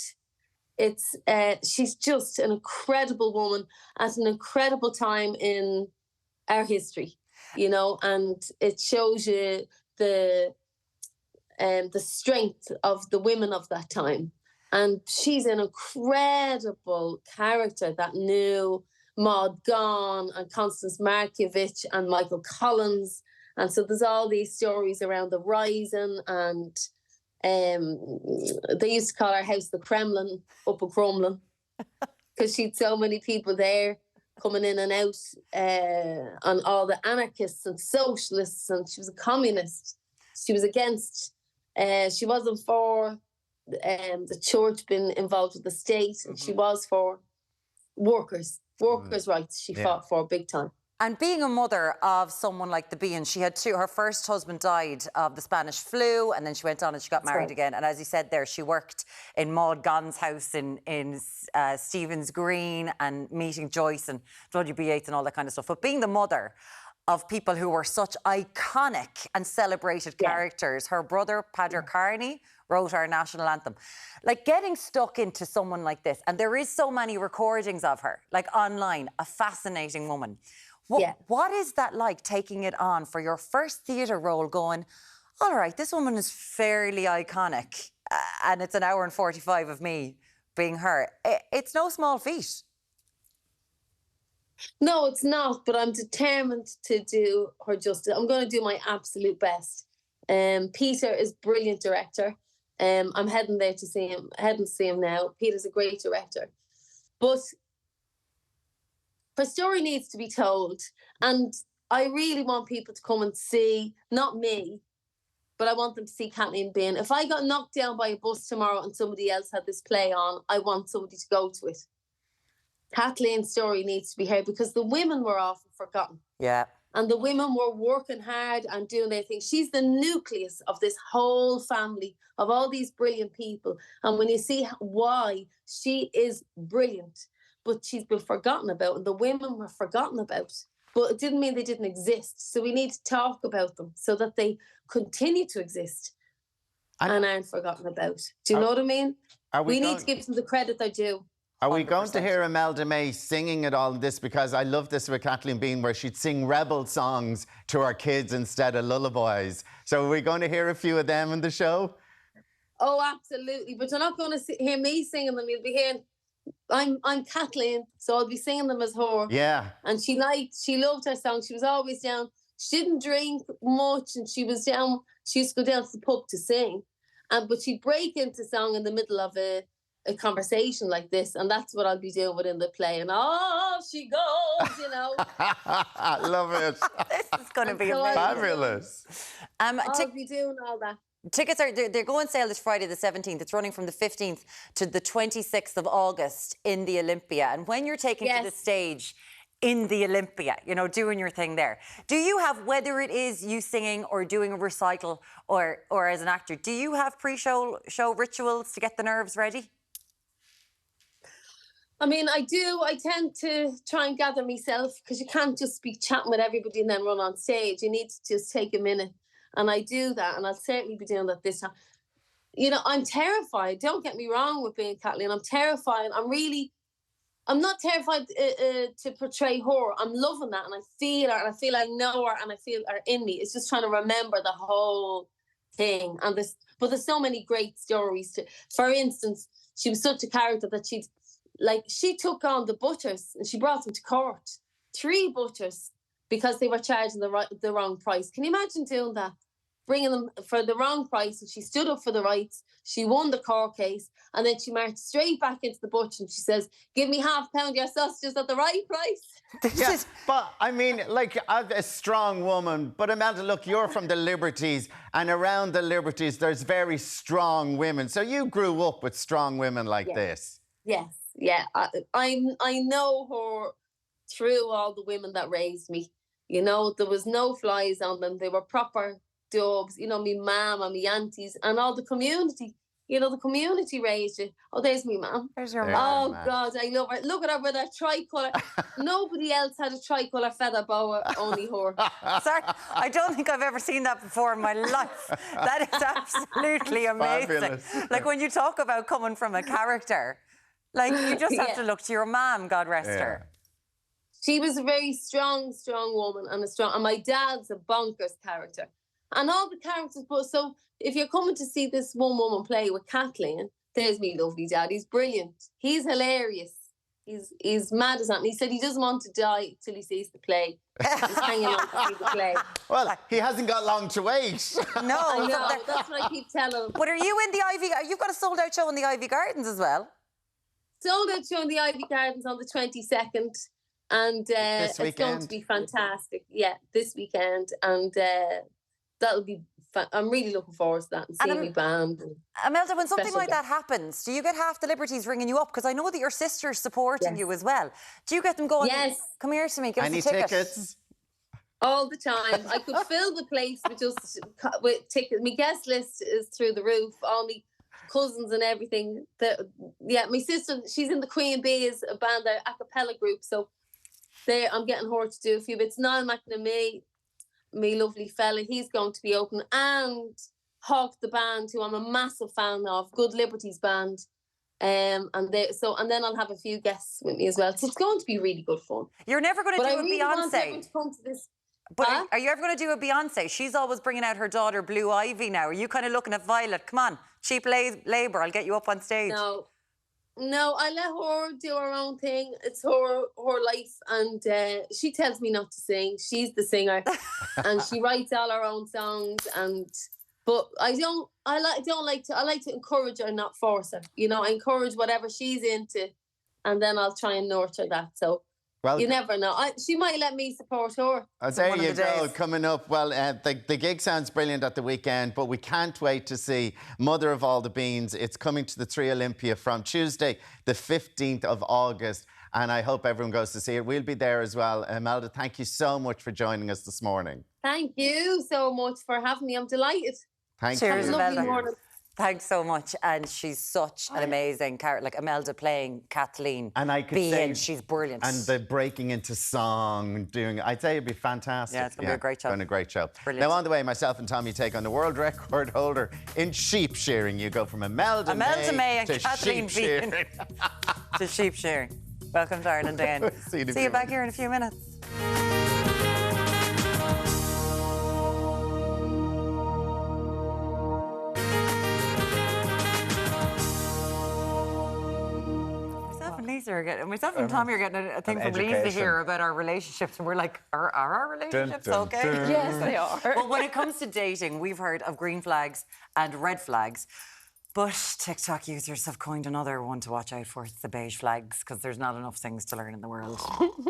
she's just an incredible woman at an incredible time in our history, you know, and it shows you the strength of the women of that time. And she's an incredible character that knew Maud Gonne and Constance Markievicz and Michael Collins. And so there's all these stories around the Rising, and they used to call her house the Kremlin up at Crumlin because she'd so many people there coming in and out, and all the anarchists and socialists, and she was a communist. She was against, she wasn't for the church being involved with the state, and she was for workers' rights. She fought for big time. And being a mother of someone like the Bean, she had two. Her first husband died of the Spanish flu, and then she went on and she got married again. And as you said there, she worked in Maud Gonne's house in Stephen's Green, and meeting Joyce and W.B. Yeats and all that kind of stuff. But being the mother of people who were such iconic and celebrated characters, her brother, Padraig Carney, wrote our national anthem. Like, getting stuck into someone like this, and there is so many recordings of her, like online, a fascinating woman. What is that like, taking it on for your first theatre role, going, all right, this woman is fairly iconic, and it's an hour and 45 of me being her. It's no small feat. No, it's not, but I'm determined to do her justice. I'm going to do my absolute best. Peter is a brilliant director. I'm heading there to see him, now. Peter's a great director. But her story needs to be told. And I really want people to come and see, not me, but I want them to see Kathleen Bean. If I got knocked down by a bus tomorrow and somebody else had this play on, I want somebody to go to it. Kathleen's story needs to be heard because the women were often forgotten. Yeah. And the women were working hard and doing their thing. She's the nucleus of this whole family, of all these brilliant people. And when you see why, she is brilliant, but she's been forgotten about, and the women were forgotten about. But it didn't mean they didn't exist. So we need to talk about them so that they continue to exist and aren't forgotten about. Do you know what I mean? We need to give them the credit they're due. Are we going to hear Imelda May singing at all this? Because I love this with Kathleen Bean, where she'd sing rebel songs to our kids instead of lullabies. So are we going to hear a few of them in the show? Oh, absolutely. But you're not going to hear me singing them. You'll be hearing, I'm Kathleen, so I'll be singing them as her. Yeah. And she loved her song. She was always down. She didn't drink much, and she was down. She used to go down to the pub to sing. But she'd break into song in the middle of a conversation like this, and that's what I'll be doing within the play. And off she goes, you know. Love it. This is going to be fabulous. I'll be doing all that. Tickets they're going sale this Friday the 17th. It's running from the 15th to the 26th of August in the Olympia. And when you're taken to the stage in the Olympia, you know, doing your thing there, do you have, whether it is you singing or doing a recital or as an actor, do you have pre-show rituals to get the nerves ready? I mean, I do. I tend to try and gather myself, because you can't just be chatting with everybody and then run on stage. You need to just take a minute. And I do that, and I'll certainly be doing that this time. You know, I'm terrified. Don't get me wrong with being Kathleen. I'm terrified. I'm not terrified to portray her. I'm loving that, and I feel her, and I feel I know her, and I feel her in me. It's just trying to remember the whole thing. But there's so many great stories. For instance, she was such a character that she took on the butters and she brought them to court. 3 butters, because they were charging the wrong price. Can you imagine doing that? Bringing them for the wrong price, and she stood up for the rights. She won the court case, and then she marched straight back into the butcher and she says, "Give me £half pound your sausages at the right price." Yeah, but I mean, like, a strong woman. But Imelda, look, you're from the Liberties, and around the Liberties, there's very strong women. So you grew up with strong women like this. Yes, yeah. I know her through all the women that raised me. You know, there was no flies on them. They were proper dogs. You know, me mum and me aunties and all the community. You know, the community raised you. Oh, there's me mum. There's your mum. Oh, God, I love her. Look at her with her tricolour. Nobody else had a tricolour feather boa, only her. Sorry, I don't think I've ever seen that before in my life. That is absolutely amazing. Fabulous. Like, when you talk about coming from a character, like, you just have to look to your mum, God rest her. She was a very strong woman, and my dad's a bonkers character. And all the characters, but so if you're coming to see this one woman play with Kathleen, there's me lovely dad. He's brilliant. He's hilarious. He's mad as that. And he said he doesn't want to die till he sees the play. He's hanging on to see the play. Well, he hasn't got long to wait. No, I know, that's what I keep telling him. But are you in the Ivy? You've got a sold-out show in the Ivy Gardens as well. Sold out show in the Ivy Gardens on the 22nd. And it's going to be fantastic. Yeah, this weekend. And that'll be I'm really looking forward to that and seeing me band. Imelda, when something like that happens, do you get half the Liberties ringing you up? Because I know that your sister's supporting you as well. Do you get them going, come here to me, give us a ticket? Tickets? All the time. I could fill the place with tickets. My guest list is through the roof. All my cousins and everything. My sister, she's in the Queen Bees, a band, a cappella group. So I'm getting her to do a few bits. Niall McNamee, me lovely fella, he's going to be open, and Hawk the band, who I'm a massive fan of, Good Liberties band, and then I'll have a few guests with me as well. So it's going to be really good fun. You're never going to do a really Beyonce. Want everyone to come to this. But are you ever going to do a Beyonce? She's always bringing out her daughter Blue Ivy now. Are you kind of looking at Violet? Come on, cheap labour. I'll get you up on stage. No, I let her do her own thing. It's her life, and she tells me not to sing. She's the singer, and she writes all her own songs. But I like to encourage her, not force her. You know, I encourage whatever she's into, and then I'll try and nurture that. So. Well, you never know. She might let me support her. There you go, coming up. Well, the gig sounds brilliant at the weekend, but we can't wait to see Mother of All the Beans. It's coming to the 3 Olympia from Tuesday, the 15th of August. and I hope everyone goes to see it. We'll be there as well. Imelda, thank you so much for joining us this morning. Thank you so much for having me. I'm delighted. Thank Cheers, you. Imelda. Lovely morning. Thanks so much. And she's such an amazing character. Like Imelda playing Kathleen. And I could being, say, she's brilliant. And the breaking into song and doing, I'd say it'd be fantastic. Yeah, it's going to be a great show. Going a great show. Brilliant. Now, on the way, myself and Tommy take on the world record holder in sheep shearing. You go from Imelda May and to Kathleen sheep Bean shearing. to sheep shearing. Welcome to Ireland, Dan. See you, See you back here in a few minutes. Myself and Tommy are getting a thing from Lisa here about our relationships, and we're like, are our relationships okay? Yes, they are. Well, when it comes to dating, we've heard of green flags and red flags. But TikTok users have coined another one to watch out for. It's the beige flags, because there's not enough things to learn in the world.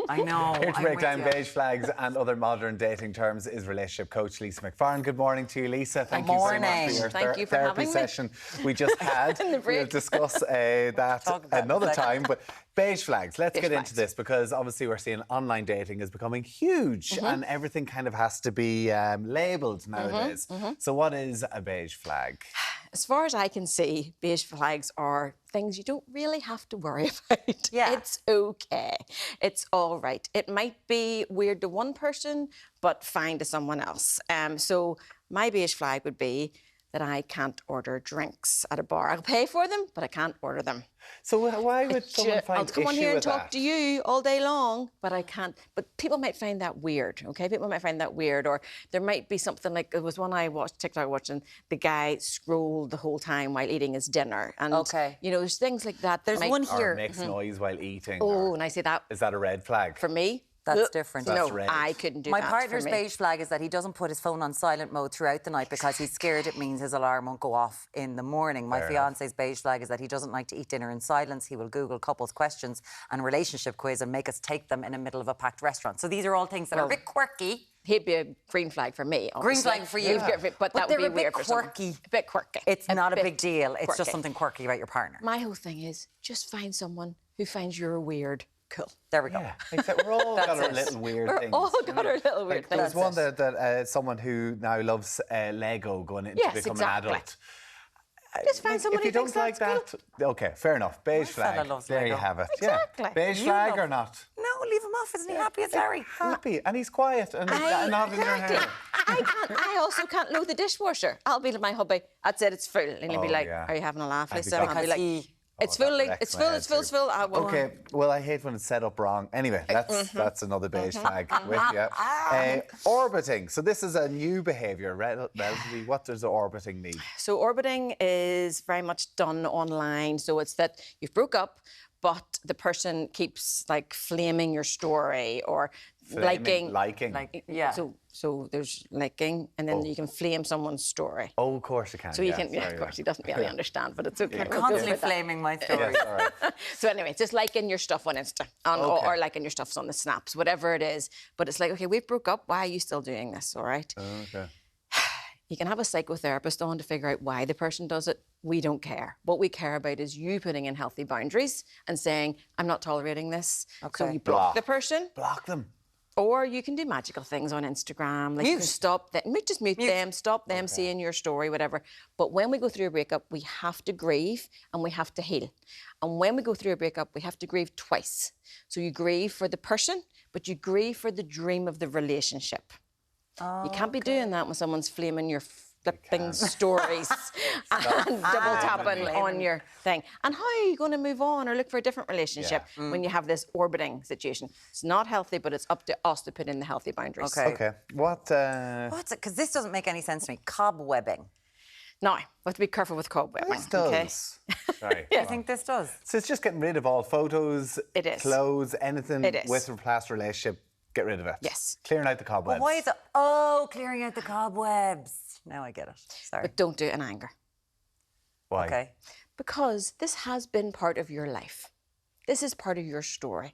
I know. Here to break down beige flags and other modern dating terms is relationship coach Lisa McFarlane. Good morning to you, Lisa. Thank you so much for your therapy session we just had. We'll discuss that another time. But beige flags, let's get into this, because obviously we're seeing online dating is becoming huge and everything kind of has to be labelled nowadays. So what is a beige flag? As far as I can see, beige flags are things you don't really have to worry about. Yeah. It's okay. It's all right. It might be weird to one person, but fine to someone else. So my beige flag would be that I can't order drinks at a bar. I'll pay for them, but I can't order them. So why would someone find I'll come on here and talk to you all day long, but I can't. But people might find that weird, okay? People might find that weird. Or there might be something like, there was one I watched, TikTok watching, the guy scrolled the whole time while eating his dinner. And, you know, there's things like that. There's one here. Or makes noise while eating. Oh, and I say that. Is that a red flag? For me? That's different. That's no, I couldn't do My that. My partner's beige flag is that he doesn't put his phone on silent mode throughout the night because he's scared it means his alarm won't go off in the morning. My fiance's beige flag is that he doesn't like to eat dinner in silence. He will Google couples questions and relationship quiz and make us take them in the middle of a packed restaurant. So these are all things that are a bit quirky. He'd be a green flag for me, obviously. Green flag for you. Yeah. But that would be weird for someone. A bit quirky. It's not a big deal. It's just something quirky about your partner. My whole thing is just find someone who finds you're weird. Cool. There we go. Yeah. Except we're all got our little weird things. We're all got our little weird things. There was one that someone who now loves Lego going into become an adult. Just find someone if you don't like that, okay, fair enough. Beige flag. There you have it. Exactly. Yeah. Beige flag or not? No, leave him off. Isn't he happy as Larry? Happy, and he's quiet and not in your hair. I also can't load the dishwasher. I'll be to my hubby. That's it. It's full, and he'll be like, "Are you having a laugh, Lisa?" And I'll be like. It's full. It's full. Okay, well, I hate when it's set up wrong. Anyway, that's another beige flag with you. Orbiting. So this is a new behaviour. Relatively, what does orbiting mean? So orbiting is very much done online. So it's that you've broke up, but the person keeps like flaming your story or liking. So there's liking, and then you can flame someone's story. Oh, of course you can. So you can, of course, he doesn't really understand, but it's okay. You're constantly flaming my story. Yes, all right. So anyway, just liking your stuff on Insta, or liking your stuff on the snaps, whatever it is. But it's like, okay, we broke up. Why are you still doing this? All right. Okay. You can have a psychotherapist on to figure out why the person does it. We don't care. What we care about is you putting in healthy boundaries and saying, I'm not tolerating this. Okay. So you block the person. Block them. Or you can do magical things on Instagram. Like you can stop them, just mute them, stop them seeing your story, whatever. But when we go through a breakup, we have to grieve and we have to heal. And when we go through a breakup, we have to grieve twice. So you grieve for the person, but you grieve for the dream of the relationship. You can't be doing that when someone's flaming your flipping stories and double tapping on your thing. And how are you going to move on or look for a different relationship when you have this orbiting situation? It's not healthy, but it's up to us to put in the healthy boundaries. Okay. What's it? Because this doesn't make any sense to me. Cobwebbing. No, we have to be careful with cobwebbing. This does. Sorry. I think this does. So it's just getting rid of all photos, clothes, anything with a past relationship. Get rid of it. Yes. Clearing out the cobwebs. But why is it? Oh, clearing out the cobwebs. Now I get it. Sorry. But don't do it in anger. Why? Okay. Because this has been part of your life. This is part of your story.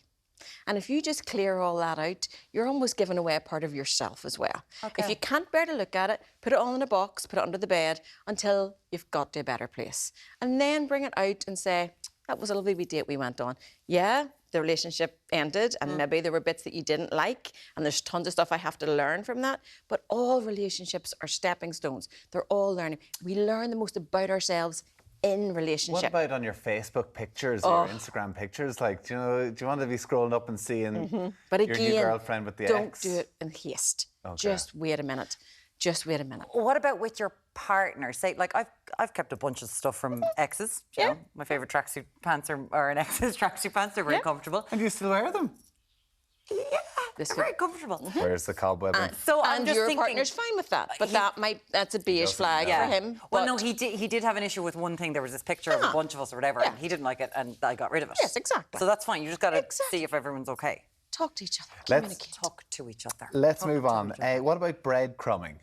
And if you just clear all that out, you're almost giving away a part of yourself as well. Okay. If you can't bear to look at it, put it all in a box, put it under the bed until you've got to a better place. And then bring it out and say, that was a lovely wee date we went on. Yeah, the relationship ended, and maybe there were bits that you didn't like, and there's tons of stuff I have to learn from that. But all relationships are stepping stones. They're all learning. We learn the most about ourselves in relationship. What about on your Facebook pictures or your Instagram pictures? Like, do you want to be scrolling up and seeing But your again, new girlfriend with the don't ex? do it in haste. Okay. Just wait a minute. Just wait a minute. What about with your partner? Say, like, I've kept a bunch of stuff from exes. You know, my favourite tracksuit pants are an ex's tracksuit pants. They're very comfortable. And you still wear them? Yeah, they're very comfortable. Where's the cobweb? So I'm and just your thinking, partner's fine with that, but that's a beige flag for him. Well, no, he did have an issue with one thing. There was this picture of a bunch of us or whatever, and he didn't like it, and I got rid of it. Yes, exactly. So that's fine. You just got to see if everyone's okay. Talk to each other. Let's talk to each other. Let's move on. What about breadcrumbing?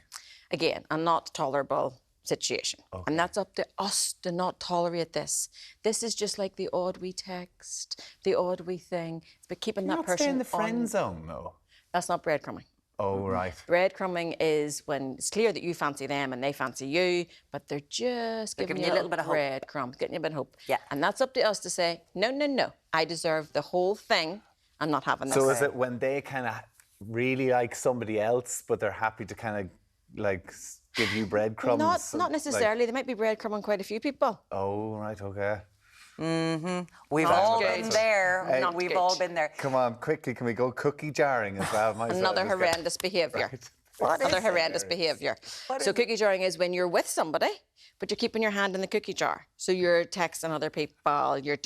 Again, a not tolerable situation. Okay. And that's up to us to not tolerate this. This is just like the odd wee text, the odd wee thing. It's about keeping that person stay in the friend zone, though. That's not breadcrumbing. Oh, right. Breadcrumbing is when it's clear that you fancy them and they fancy you, but they're just giving you a little bit of breadcrumbs, getting you a bit of hope. Yeah. And that's up to us to say, no, no, no, I deserve the whole thing. I'm not having this. So is it when they kind of really like somebody else, but they're happy to kind of like give you breadcrumbs? Not necessarily. They might be breadcrumbing quite a few people. Oh, right, okay. We've all been there. We've all been there. Come on, quickly, can we go cookie jarring as well? Another horrendous behaviour. Another horrendous behaviour. So cookie jarring is when you're with somebody, but you're keeping your hand in the cookie jar. So you're texting other people, you're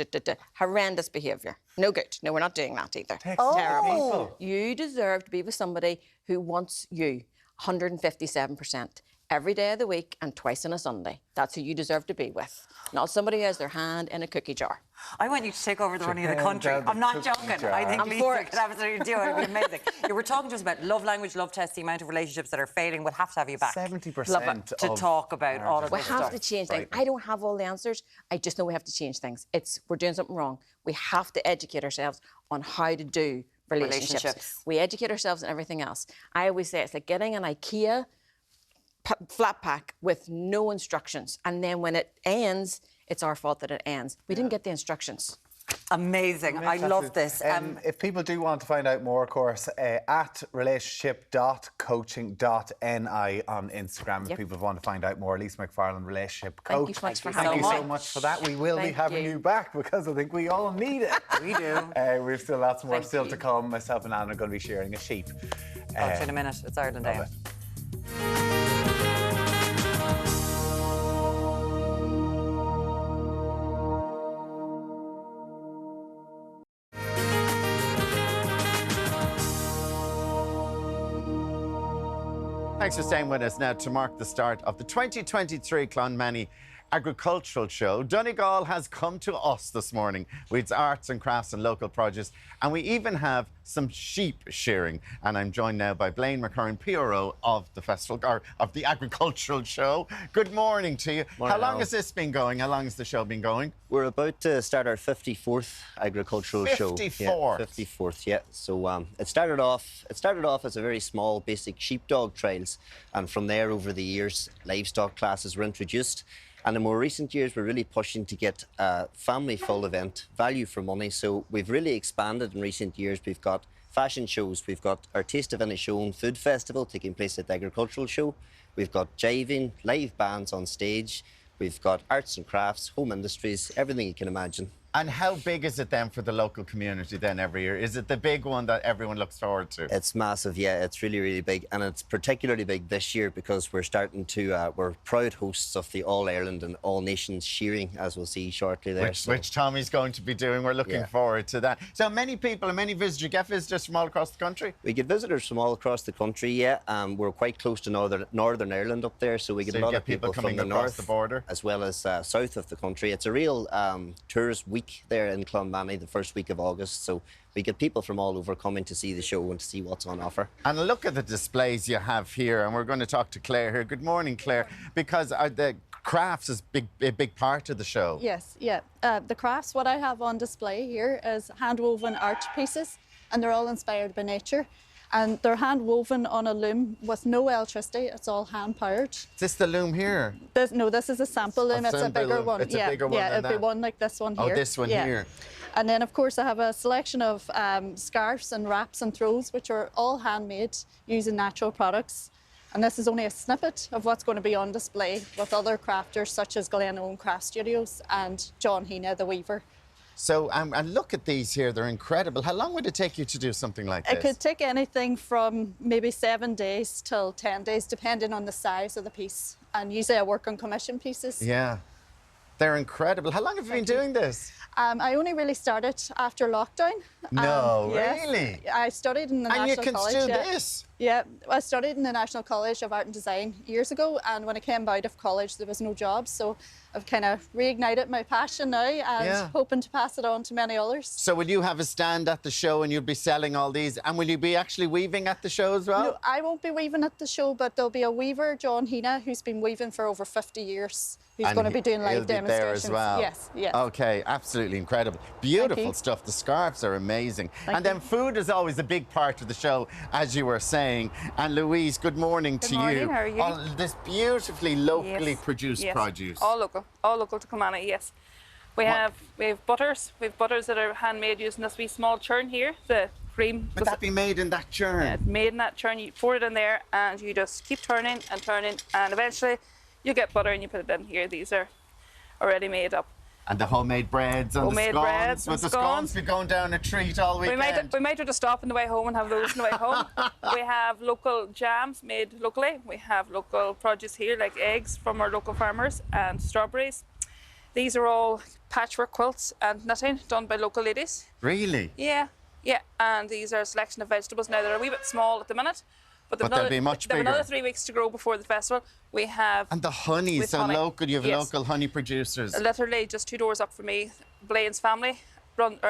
horrendous behaviour. No good. No, we're not doing that either. Terrible. You deserve to be with somebody who wants you 157%. Every day of the week and twice on a Sunday. That's who you deserve to be with. Not somebody who has their hand in a cookie jar. I want you to take over the running of the country. I'm not joking. I think Lisa could absolutely do it. It would be amazing. You were talking to us about love language, love tests, the amount of relationships that are failing. We'll have to have you back. 70% to talk about all of this stuff. We have to change things. I don't have all the answers. I just know we have to change things. We're doing something wrong. We have to educate ourselves on how to do relationships. We educate ourselves on everything else. I always say it's like getting an IKEA flat pack with no instructions, and then when it ends, it's our fault that it ends. We didn't get the instructions. Amazing. I love this. If people do want to find out more, of course, at relationship.coaching.ni on Instagram. If people want to find out more, Lisa McFarlane, relationship coach. Thank you so much for that. We will be having you back because I think we all need it. We do. We've still lots more to come. Myself and Anna are going to be shearing a sheep. In a minute. It's Ireland Day. Thanks for staying with us now to mark the start of the 2023 Clonmany Agricultural Show. Donegal has come to us this morning with its arts and crafts and local produce, and we even have some sheep shearing. And I'm joined now by Blaine McCurran, PRO of the festival, or of the Agricultural Show. Good morning to you. Morning, How long Alan. has this been going? How long has the show been going? We're about to start our 54th agricultural show. 54th? Yeah, 54th, yeah. So it started off as a very small, basic sheepdog trials, and from there, over the years, livestock classes were introduced. And in more recent years, we're really pushing to get a family full event, value for money. So we've really expanded in recent years. We've got fashion shows. We've got our Taste of Inishowen food festival taking place at the Agricultural Show. We've got jiving, live bands on stage. We've got arts and crafts, home industries, everything you can imagine. And how big is it then for the local community then every year? Is it the big one that everyone looks forward to? It's massive, yeah. It's really, really big. And it's particularly big this year because we're starting to, we're proud hosts of the All-Ireland and All-Nations Shearing, as we'll see shortly there. Which Tommy's going to be doing. We're looking forward to that. So many people and many visitors. You get visitors from all across the country? We get visitors from all across the country, yeah. We're quite close to Northern Ireland up there, so we get a lot of people coming from the across north, the border, as well as south of the country. It's a real tourist week there in Clonmany, the first week of August. So we get people from all over coming to see the show and to see what's on offer. And look at the displays you have here, and we're going to talk to Claire here. Good morning, Claire, because the crafts is a big part of the show. Yes, yeah. The crafts, what I have on display here is hand-woven art pieces, and they're all inspired by nature. And they're hand woven on a loom with no electricity. It's all hand powered. Is this the loom here? This is a sample loom. It's a bigger one. It's a bigger one than it'd be that. one like this one here. Oh, this one here. And then, of course, I have a selection of scarves and wraps and throws, which are all handmade using natural products. And this is only a snippet of what's going to be on display with other crafters such as Glen Owen Craft Studios and John Hina, the weaver. So, and look at these here, they're incredible. How long would it take you to do something like this? It could take anything from maybe 7 days till 10 days, depending on the size of the piece. And usually I work on commission pieces. Yeah, they're incredible. How long have you been doing this? I only really started after lockdown. No, yes. really? I studied in the National And you can College. do yeah. this? Yeah, I studied in the National College of Art and Design years ago, and when I came out of college there was no jobs, so I've kind of reignited my passion now and hoping to pass it on to many others. So will you have a stand at the show and you'll be selling all these, and will you be actually weaving at the show as well? No, I won't be weaving at the show, but there'll be a weaver, John Hina, who's been weaving for over 50 years. He's going to be doing live demonstrations. There as well. Yes, yes. Okay, absolutely incredible. Beautiful stuff. The scarves are amazing. Thank and then food is always a big part of the show, as you were saying. And Louise, good morning to you. Good morning, how are you? All this beautifully locally produced yes. produce. All local to Clonmany, yes. We have butters. We have butters that are handmade using this wee small churn here. The cream. Would that be made in that churn? Yeah, made in that churn. You pour it in there and you just keep turning and turning, and eventually you get butter and you put it in here. These are already made up. And the homemade breads and homemade the scones. breads Would the scones be going down a treat all weekend? We might have to stop on the way home and have those on the way home. We have local jams made locally. We have local produce here, like eggs from our local farmers and strawberries. These are all patchwork quilts and knitting done by local ladies. Really? Yeah. And these are a selection of vegetables. Now, they're a wee bit small at the minute, but they'll be much bigger. They have another 3 weeks to grow before the festival. We have... And the honey, so honey. local, you have local honey producers. Literally just 2 doors up from me, Blaine's family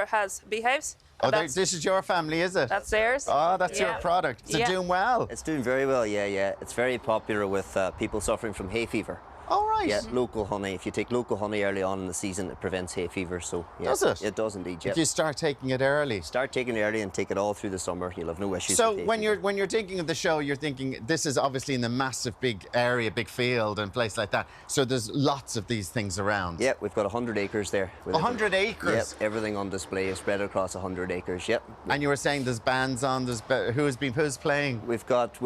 has beehives. Oh, this is your family, is it? That's theirs. Oh, that's your product. Is it doing well? It's doing very well, yeah. It's very popular with people suffering from hay fever. Oh, right. Yeah, local honey. If you take local honey early on in the season, it prevents hay fever. So, yeah, does it? It does indeed, yeah. If you start taking it early. Start taking it early and take it all through the summer, you'll have no issues So with hay when fever. you're thinking of the show, you're thinking this is obviously in a massive big area, big field and place like that. So there's lots of these things around. Yeah, we've got 100 acres there. 100 acres? Yep, everything on display is spread across 100 acres, yep. And you were saying there's bands on, who's playing? We've got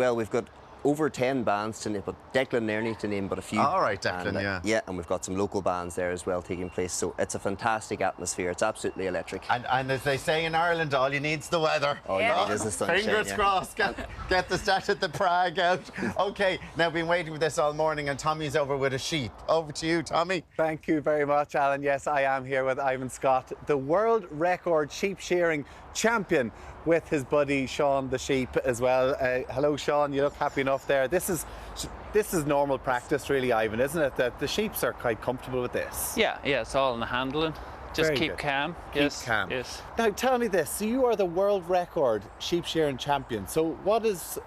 over 10 bands to name, but Declan Nairney to name but a few. All right, Declan, and, yeah, and we've got some local bands there as well taking place. So it's a fantastic atmosphere. It's absolutely electric. And as they say in Ireland, all you need's the weather. All you need is the sunshine. Fingers crossed. Get the stash at the Prague out. Okay, now been waiting for this all morning, and Tommy's over with a sheep. Over to you, Tommy. Thank you very much, Alan. Yes, I am here with Ivan Scott, the world record sheep shearing champion, with his buddy Sean the sheep as well. Hello, Sean. You look happy enough there. This is normal practice, really, Ivan, isn't it? That the sheeps are quite comfortable with this. Yeah, it's all in the handling. Just Very keep good. calm. Keep calm. Yes. Now, tell me this. So you are the world record sheep shearing champion. So what is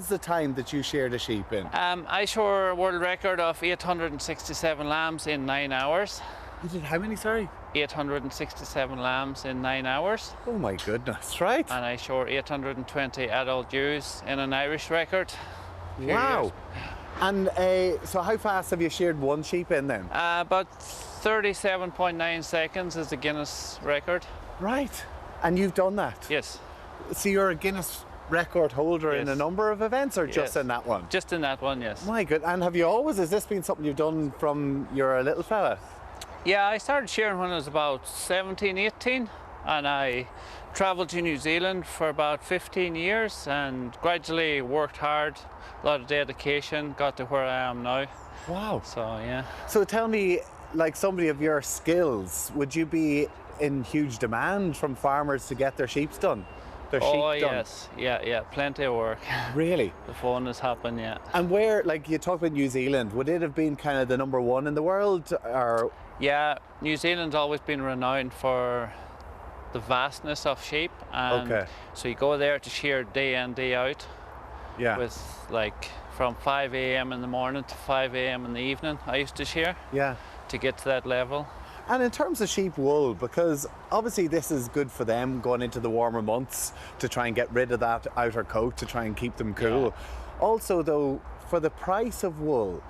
the time that you sheared a sheep in? I shore a world record of 867 lambs in 9 hours. You did how many, sorry? 867 lambs in 9 hours. Oh my goodness, right? And I shore 820 adult ewes in an Irish record. Wow. And so how fast have you sheared one sheep in then? About 37.9 seconds is the Guinness record. Right. And you've done that? Yes. So you're a Guinness record holder in a number of events, or just Yes. in that one? Just in that one, yes. My good. And have you always, has this been something you've done from you're a little fella? Yeah, I started shearing when I was about 17, 18, and I travelled to New Zealand for about 15 years and gradually worked hard, a lot of dedication, got to where I am now. Wow. So, yeah. So tell me, like somebody of your skills, would you be in huge demand from farmers to get their sheep done? Their sheep done? Yes. Yeah, plenty of work. Really? The phone has happened, yeah. And where, like you talked about New Zealand, would it have been kind of the #1 in the world, or? Yeah, New Zealand's always been renowned for the vastness of sheep. And so you go there to shear day in, day out. Yeah. With like from 5 a.m. in the morning to 5 a.m. in the evening, I used to shear. Yeah. To get to that level. And in terms of sheep wool, because obviously this is good for them going into the warmer months to try and get rid of that outer coat to try and keep them cool. Also, though, for the price of wool,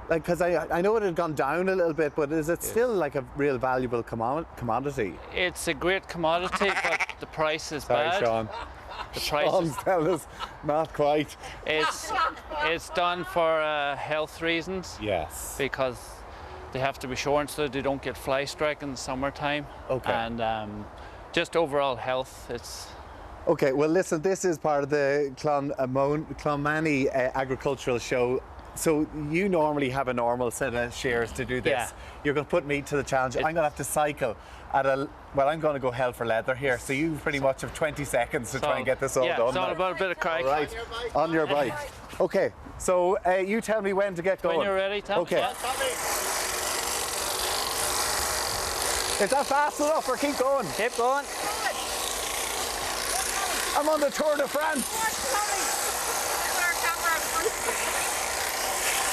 like, because I know it had gone down a little bit, but is it still like a real valuable commodity? It's a great commodity, but the price is bad. Sorry, Sean. The price Sean's telling us not quite. It's done for health reasons. Yes. Because they have to be shorn so they don't get fly strike in the summertime. Okay. And just overall health, it's... Okay, well listen, this is part of the Clonmany agricultural show. So you normally have a normal set of shears to do this. Yeah. You're going to put me to the challenge. I'm going to have to cycle at well, I'm going to go hell for leather here. So you pretty much have 20 seconds to try and get this all done. It's all about a bit of crack. Right, on your bike. Okay, so you tell me when to get going. When you're ready, Tom. Okay. Yeah. Is that fast enough or keep going? Keep going. I'm on the Tour de France.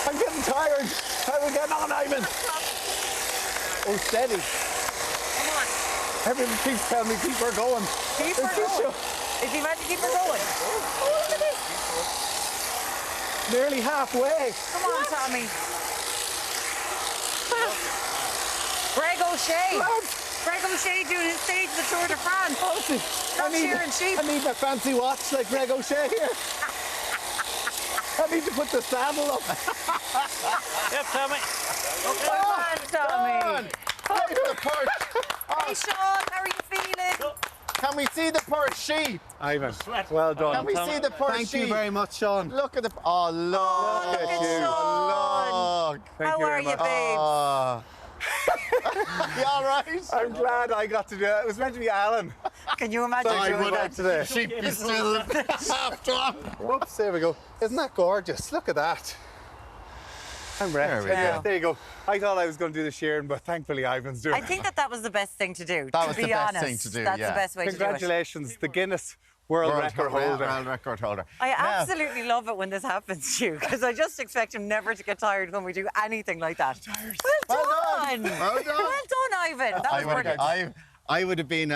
I'm getting tired. How are we getting on, Ivan? Oh, steady. Come on. Everyone keeps telling me keep her going. Keep her going. Is he meant to keep her going? Oh, look at this. Nearly halfway. Come on, Tommy. Greg O'Shea. Greg O'Shea doing his stage of the Tour de France. Not shearing sheep. I need my fancy watch like Greg O'Shea here. I need to put the saddle up. Yep, Tommy. Come on, Tommy. Hey, the perch. Hey, Sean, how are you feeling? Can we see the perch sheep? Ivan, well done. Can we see the perch Thank sheep? you very much, Sean. Look at the... Oh, look Look at you. Sean. Look. Thank How you are very you, much. babes? Oh. You all right? I'm glad I got to do it. It was meant to be Alan. Can you imagine I doing would that? like today. Sheep is still half done. Whoops, there we go. Isn't that gorgeous? Look at that. I'm ready. There we go. There you go. I thought I was going to do the shearing, but thankfully Ivan's doing it. I think that was the best thing to do. That to was be the best honest. thing to do, That's yeah. the best way to do it. Congratulations, the Guinness World Record holder. World record holder. I absolutely love it when this happens to you because I just expect him never to get tired when we do anything like that. Well done. Well done. Well done, Ivan. That was brilliant. I would have been,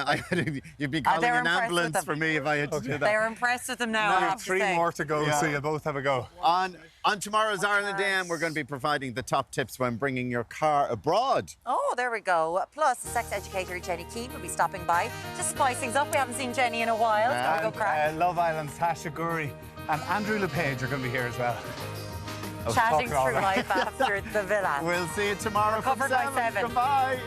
you'd be calling they were an impressed with ambulance them. for me if I had to do that. They're impressed with him now. I Now have to 3 say. more to go, so you both have a go. On tomorrow's Ireland AM, we're going to be providing the top tips when bringing your car abroad. Oh, there we go. Plus, the sex educator Jenny Keane will be stopping by to spice things up. We haven't seen Jenny in a while. There we go, crack. Love Island's Tasha Gurry and Andrew LePage are going to be here as well. Chatting through life after the villa. We'll see you tomorrow from Recovered by 7. Goodbye.